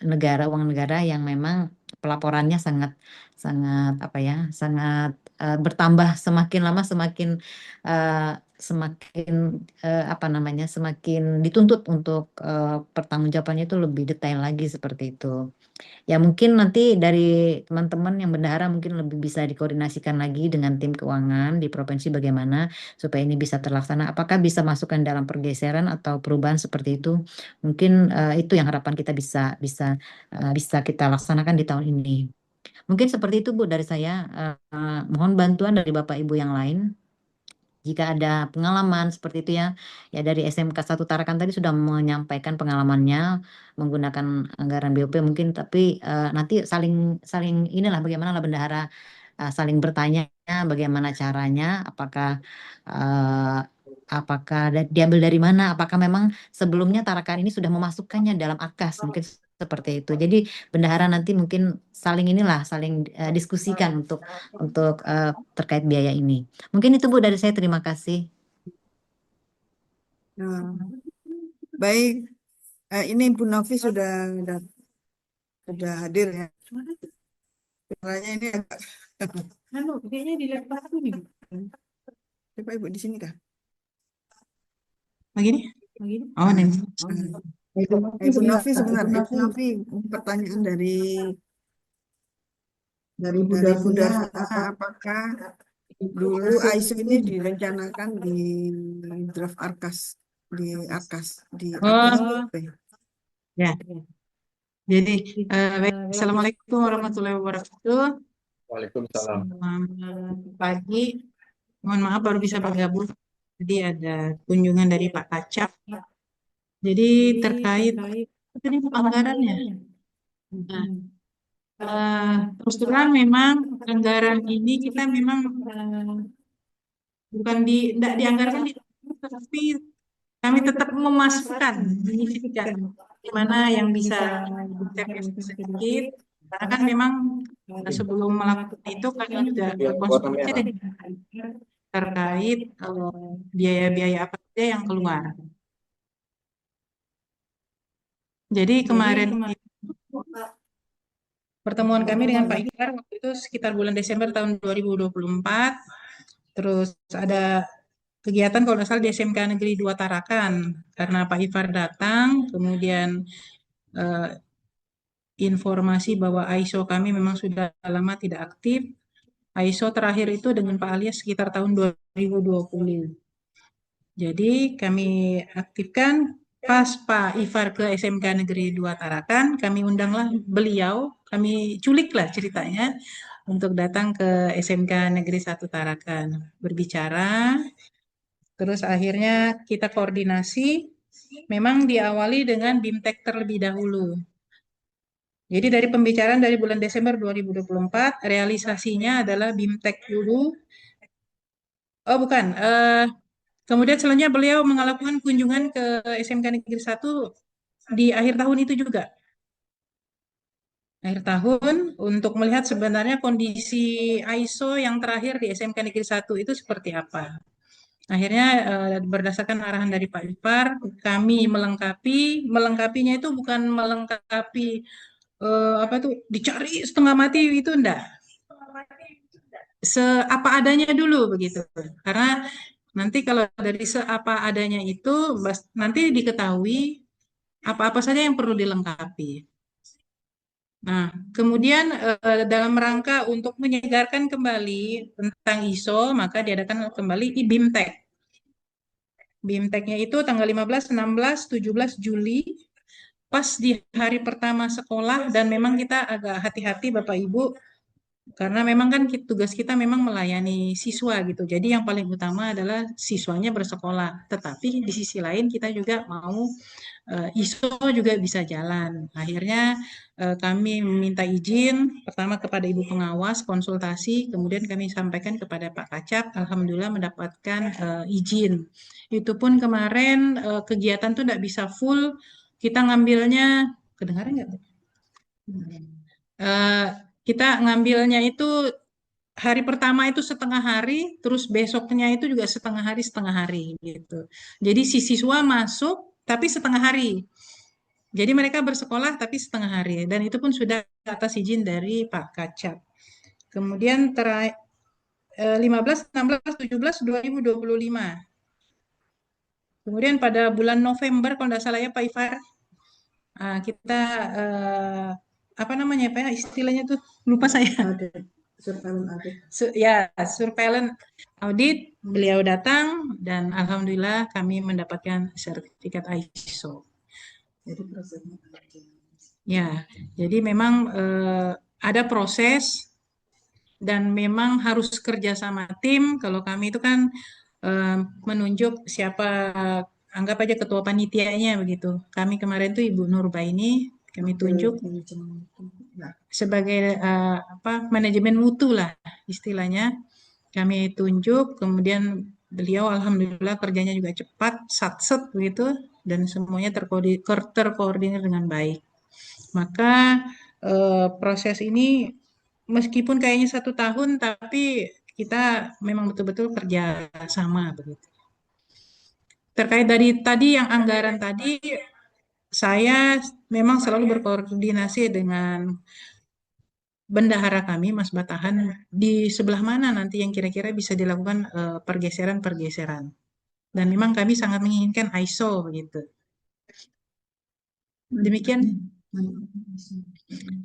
negara, uang negara yang memang pelaporannya sangat sangat apa ya, sangat bertambah semakin lama semakin apa namanya semakin dituntut untuk pertanggungjawabannya itu lebih detail lagi seperti itu. Ya mungkin nanti dari teman-teman yang bendahara mungkin lebih bisa dikoordinasikan lagi dengan tim keuangan di provinsi bagaimana supaya ini bisa terlaksana. Apakah bisa masukkan dalam pergeseran atau perubahan seperti itu? Mungkin itu yang harapan kita bisa kita laksanakan di tahun ini. Mungkin seperti itu Bu dari saya. Mohon bantuan dari Bapak Ibu yang lain. jika ada pengalaman seperti itu ya. Ya dari SMK 1 Tarakan tadi sudah menyampaikan pengalamannya menggunakan anggaran BOP mungkin, tapi nanti saling saling inilah bagaimana lah bendahara saling bertanya bagaimana caranya, diambil dari mana, apakah memang sebelumnya Tarakan ini sudah memasukkannya dalam AKAS, mungkin seperti itu. Jadi bendahara nanti mungkin saling diskusikan untuk terkait biaya ini. Mungkin itu Bu dari saya, terima kasih. Nah, baik, ini Bu Novi sudah hadir ya. Suaranya ini agak kayaknya di laptop aku nih. Coba Ibu di sini kah? Begini? Oh, nih. Ibu Novi sebentar. Ibu Novi, pertanyaan dari Bu Darvina, apakah dulu ISO ini direncanakan di draft ARKAS, di AKAS. Ya. Jadi, baik. Assalamualaikum warahmatullahi wabarakatuh. Waalaikumsalam. Selamat pagi. Mohon maaf baru bisa bergabung. Jadi ada kunjungan dari Pak Kacap. Jadi terkait ini anggarannya. Nah, terus terang memang anggaran ini kita memang bukan tidak dianggarkan, tapi kami tetap memasukkan di mana yang bisa sedikit. Karena kan memang sebelum melakukan itu kami juga berkonsultasi terkait biaya-biaya apa saja yang keluar. Jadi kemarin pertemuan kami dengan Pak Ifar waktu itu sekitar bulan Desember tahun 2024. Terus ada kegiatan kalau nggak salah di SMK Negeri 2 Tarakan. Karena Pak Ifar datang, kemudian informasi bahwa ISO kami memang sudah lama tidak aktif. ISO terakhir itu dengan Pak Alias sekitar tahun 2020. Jadi kami aktifkan pas Pak Ifar ke SMK Negeri 2 Tarakan, kami undanglah beliau, kami culiklah ceritanya untuk datang ke SMK Negeri 1 Tarakan, berbicara, terus akhirnya kita koordinasi, memang diawali dengan BIMTEK terlebih dahulu. Jadi dari pembicaraan dari bulan Desember 2024, realisasinya adalah BIMTEK dulu. Oh bukan, kemudian selanjutnya beliau melakukan kunjungan ke SMK Negeri 1 di akhir tahun itu juga. Akhir tahun untuk melihat sebenarnya kondisi ISO yang terakhir di SMK Negeri 1 itu seperti apa. Akhirnya berdasarkan arahan dari Pak Ipar, kami melengkapinya itu bukan melengkapi apa tuh dicari setengah mati itu enggak. Seapa adanya dulu begitu. Karena nanti kalau dari seapa adanya itu nanti diketahui apa-apa saja yang perlu dilengkapi. Nah, kemudian dalam rangka untuk menyegarkan kembali tentang ISO, maka diadakan kembali BIMTEK. BIMTEK-nya itu tanggal 15, 16, 17 Juli, pas di hari pertama sekolah, dan memang kita agak hati-hati Bapak Ibu, karena memang kan tugas kita memang melayani siswa gitu. Jadi yang paling utama adalah siswanya bersekolah. Tetapi di sisi lain kita juga mau ISO juga bisa jalan. Akhirnya kami meminta izin pertama kepada Ibu Pengawas konsultasi, kemudian kami sampaikan kepada Pak Kacap. Alhamdulillah mendapatkan izin. Itu pun kemarin kegiatan tuh tidak bisa full. Kita ngambilnya, kedengaran nggak? Kita ngambilnya itu hari pertama itu setengah hari, terus besoknya itu juga setengah hari gitu. Jadi si siswa masuk tapi setengah hari. Jadi mereka bersekolah tapi setengah hari, dan itu pun sudah atas izin dari Pak Kacap. Kemudian 15, 16, 17, 2025. Kemudian pada bulan November kalau tidak salah ya Pak Ifar, kita apa namanya Pak istilahnya tuh lupa saya. Surveillance audit, beliau datang dan alhamdulillah kami mendapatkan sertifikat ISO. Jadi memang ada proses dan memang harus kerja sama tim. Kalau kami itu kan menunjuk siapa, anggap aja ketua panitianya begitu. Kami kemarin tuh Ibu Nurbaini kami tunjuk sebagai manajemen mutu lah istilahnya. Kami tunjuk, kemudian beliau alhamdulillah kerjanya juga cepat, satset begitu, dan semuanya terkoordinir dengan baik. Maka proses ini meskipun kayaknya 1 tahun, tapi kita memang betul-betul kerja sama begitu. Terkait dari tadi yang anggaran tadi, saya memang selalu berkoordinasi dengan bendahara kami, Mas Batahan, di sebelah mana nanti yang kira-kira bisa dilakukan pergeseran-pergeseran. Dan memang kami sangat menginginkan ISO begitu. Demikian.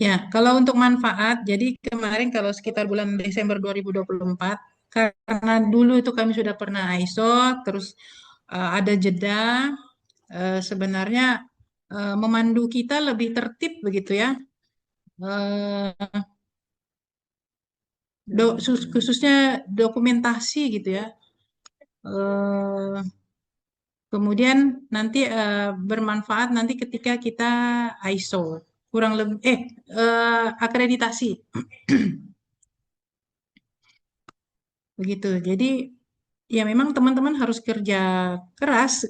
Ya, kalau untuk manfaat, jadi kemarin kalau sekitar bulan Desember 2024, karena dulu itu kami sudah pernah ISO, terus ada jeda, sebenarnya memandu kita lebih tertib begitu ya. Khususnya dokumentasi gitu ya. Kemudian nanti bermanfaat nanti ketika kita ISO kurang lebih akreditasi begitu. Jadi ya memang teman-teman harus kerja keras.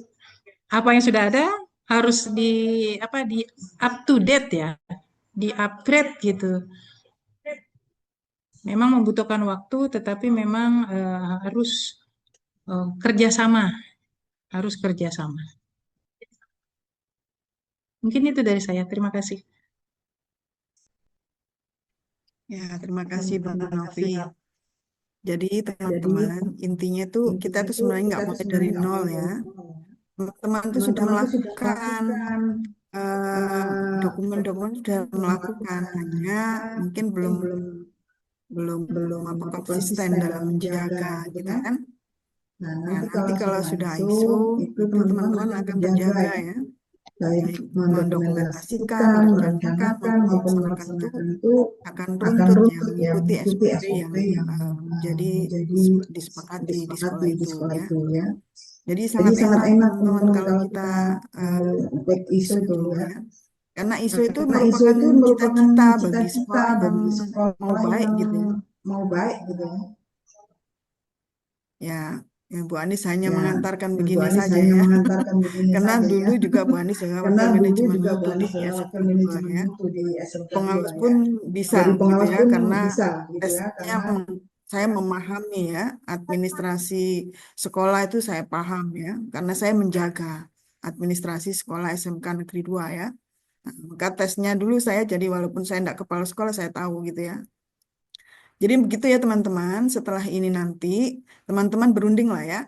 Apa yang sudah ada harus di up to date ya, di upgrade gitu. Memang membutuhkan waktu, tetapi memang harus kerjasama, harus kerjasama. Mungkin itu dari saya. Terima kasih. Ya, terima kasih Bu Novi. Jadi teman-teman, intinya tuh kita tuh sebenarnya nggak mulai dari nol ya. Teman-teman tuh sudah melakukan dokumen-dokumen sudah melakukan, hanya mungkin belum belum konsisten dalam menjaga, gitu kan? Nah, nanti kalau sudah ISO, itu teman-teman akan terjaga ya. Baik mendokumentasikan, merencanakan, maupun melaksanakan itu akan runtut yang mengikuti SOP yang menjadi disepakati di sekolah itu ya. Jadi sangat enak teman-teman kalau kita buat ISO dulu ya. Karena ISO itu merupakan cita-cita bagi sekolah yang mau baik gitu ya. Ya, Bu Anis hanya mengantarkan begini saja ya. Karena dulu juga Bu Anis juga wakil manajemen mutu di SMK 2 ya. Pengawas pun bisa gitu ya, karena tesnya saya memahami ya, administrasi sekolah itu saya paham ya, karena saya menjaga administrasi sekolah SMK Negeri 2 ya. Nah, maka tesnya dulu saya jadi walaupun saya tidak kepala sekolah saya tahu gitu ya. Jadi begitu ya teman-teman, setelah ini nanti teman-teman berunding lah ya.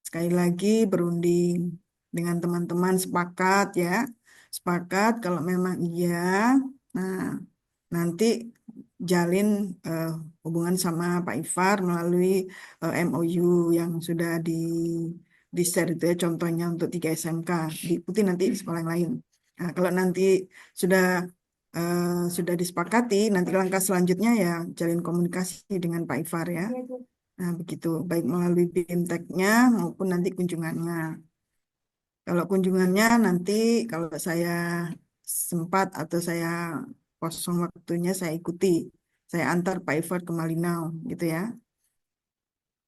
Sekali lagi berunding dengan teman-teman sepakat ya. Sepakat kalau memang iya, nah nanti jalin hubungan sama Pak Ifar melalui MOU yang sudah di share itu ya, contohnya untuk 3 SMK, diikuti nanti di sekolah yang lain. Nah, kalau nanti sudah disepakati, nanti langkah selanjutnya ya jalin komunikasi dengan Pak Ifar ya. Nah, begitu, baik melalui BIMTEK-nya maupun nanti kunjungannya. Kalau kunjungannya nanti kalau saya sempat atau saya kosong waktunya saya ikuti. Saya antar Pak Ifar ke Malinau gitu ya.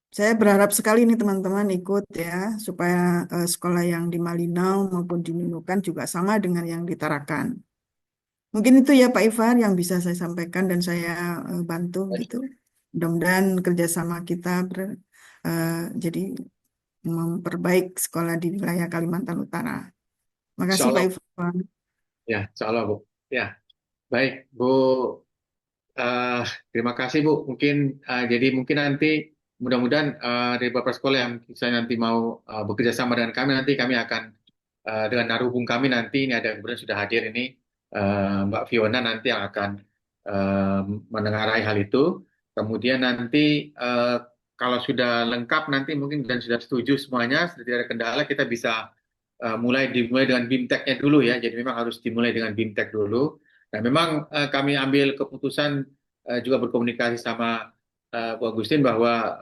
Saya berharap sekali nih teman-teman ikut ya, supaya sekolah yang di Malinau maupun di Nunukan juga sama dengan yang di Tarakan. Mungkin itu ya Pak Ifar yang bisa saya sampaikan dan saya bantu gitu. Mudah-mudahan kerjasama kita jadi memperbaik sekolah di wilayah Kalimantan Utara. Makasih Pak Insyaallah. Ifar. Ya, insyaallah Bu. Ya, baik Bu. Terima kasih Bu. Jadi mungkin nanti mudah-mudahan dari beberapa sekolah yang saya nanti mau bekerja sama dengan kami, nanti kami akan dengan narhubung kami nanti ini ada kemudian sudah hadir ini Mbak Fiona nanti yang akan menengarai hal itu. Kemudian nanti kalau sudah lengkap nanti mungkin dan sudah setuju semuanya, tidak ada kendala, kita bisa dimulai dengan BIMTEK-nya dulu ya. Jadi memang harus dimulai dengan BIMTEK dulu. Nah, memang kami ambil keputusan juga berkomunikasi sama Bu Agustin bahwa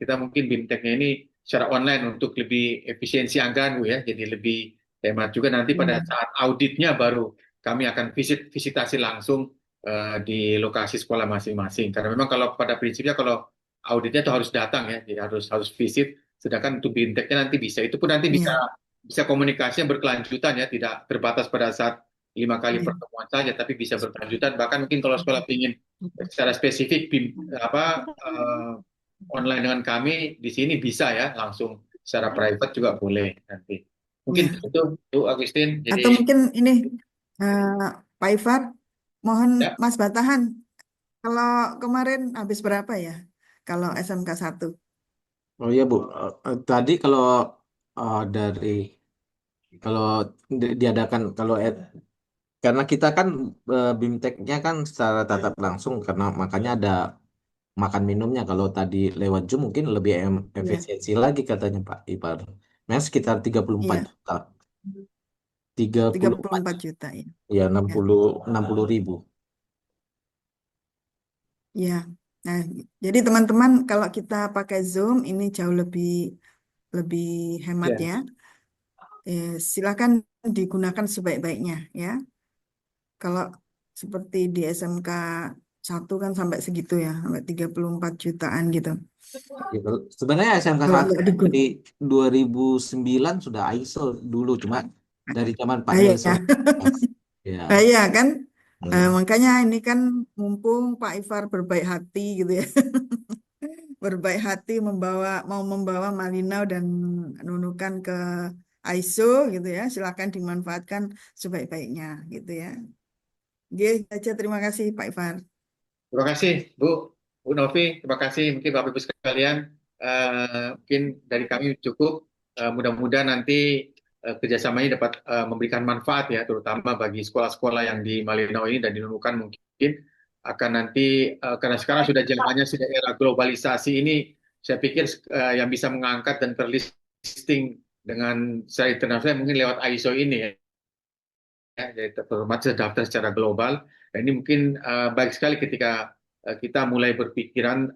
kita mungkin BIMTEK-nya ini secara online untuk lebih efisiensi anggaran Bu ya, jadi lebih hemat juga nanti pada saat auditnya baru kami akan visitasi langsung di lokasi sekolah masing-masing. Karena memang kalau pada prinsipnya kalau auditnya itu harus datang ya, jadi harus visit. Sedangkan untuk BIMTEK-nya nanti bisa, itu pun nanti bisa Iya, komunikasinya berkelanjutan ya, tidak terbatas pada saat 5 kali iya, pertemuan saja, tapi bisa berkelanjutan. Bahkan mungkin kalau sekolah ingin secara spesifik online dengan kami di sini bisa ya, langsung secara private juga boleh nanti. Mungkin iya. itu Bu Agustin. Jadi Atau mungkin ini eh, Pak Ifar, mohon ya, Mas Batahan, kalau kemarin habis berapa ya? Kalau SMK 1? Oh iya Bu, tadi dari kalau diadakan karena kita kan BIMTEK-nya kan secara tatap langsung karena makanya ada makan minumnya. Kalau tadi lewat Zoom mungkin lebih Iya, efisiensi lagi katanya Pak Ipar. Memang sekitar 34 iya, juta. 34 34 juta ya. ya Ya, 60 ribu. ya. Nah, jadi teman-teman kalau kita pakai Zoom ini jauh lebih lebih hemat ya. ya. Silakan digunakan sebaik-baiknya ya. Kalau seperti di SMK 1 kan sampai segitu ya, sampai 34 jutaan gitu. Gitu. Sebenarnya SMK Kalau 1 nggak digunakan, dari 2009 sudah ISO dulu, cuma dari zaman Pak bahaya Nelson. ya, Ya. bahaya kan? Hmm. Makanya ini kan mumpung Pak Ifar berbaik hati gitu ya, berbaik hati mau membawa Malinau dan Nunukan ke ISO gitu ya, silakan dimanfaatkan sebaik-baiknya gitu ya. Oke, aja terima kasih Pak Ifar. Terima kasih Bu Novi, terima kasih mungkin Bapak Ibu sekalian. Mungkin dari kami cukup. Mudah-mudahan nanti kerjasama ini dapat memberikan manfaat ya, terutama bagi sekolah-sekolah yang di Malinau ini dan di Nunukan mungkin akan nanti karena sekarang sudah zamannya sudah era globalisasi ini, saya pikir yang bisa mengangkat dan terlisting dengan secara internasional mungkin lewat ISO ini ya, jadi terhormat terdaftar secara global. Dan ini mungkin baik sekali ketika kita mulai berpikiran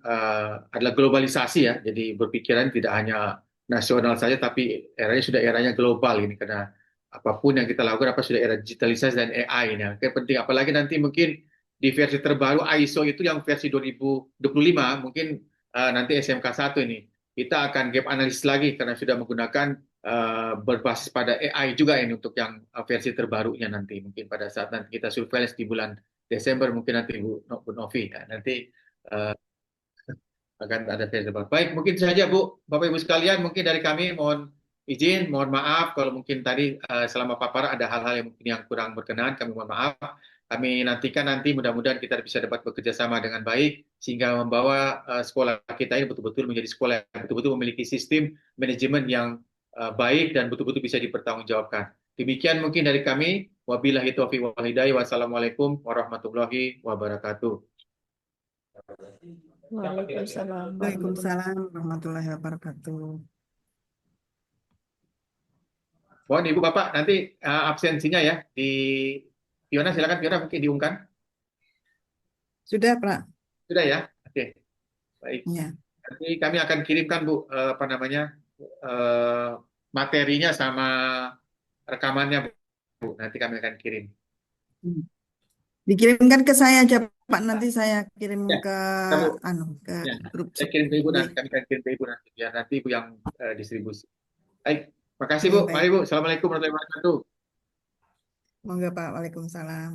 adalah globalisasi ya. Jadi berpikiran tidak hanya nasional saja, tapi eranya sudah eranya global ini karena apapun yang kita lakukan apa sudah era digitalisasi dan AI ini. Oke, penting apalagi nanti mungkin di versi terbaru ISO itu yang versi 2025 mungkin nanti SMK 1 ini kita akan gap analysis lagi karena sudah menggunakan berbasis pada AI juga ini untuk yang versi terbarunya nanti mungkin pada saat nanti kita surveillance di bulan Desember mungkin nanti Bu Novi ya, nanti uh, akan ada versi terbaru. Baik, mungkin saja Bu, Bapak Ibu sekalian, mungkin dari kami mohon izin, mohon maaf kalau mungkin tadi selama paparan ada hal-hal yang mungkin yang kurang berkenan, kami mohon maaf. Kami nantikan nanti mudah-mudahan kita bisa dapat bekerja sama dengan baik sehingga membawa sekolah kita ini betul-betul menjadi sekolah yang betul-betul memiliki sistem manajemen yang baik dan betul-betul bisa dipertanggungjawabkan. Demikian mungkin dari kami. Wabillahi taufiq wal hidayah. Wassalamualaikum warahmatullahi wabarakatuh. Waalaikumsalam. Waalaikumsalam warahmatullahi wabarakatuh. Mohon Ibu Bapak nanti absensinya ya di Fiona, silakan Fiona mungkin diumumkan. Sudah, Pak? Sudah ya? Oke. Baik. Ya. Nanti kami akan kirimkan Bu apa namanya materinya sama rekamannya Bu. Nanti kami akan kirim. Dikirimkan ke saya aja, Pak. Nanti saya kirim Ya, ke Bu. ke Ya, grup saya chat. kirim ke Ibu nanti. Baik, Kami akan kirim ke Ibu nanti. Biar nanti Ibu yang distribusi. Baik. Makasih Bu. baik, baik. Mari Bu. Assalamualaikum warahmatullahi wabarakatuh. Monggo, Pak. Waalaikumsalam.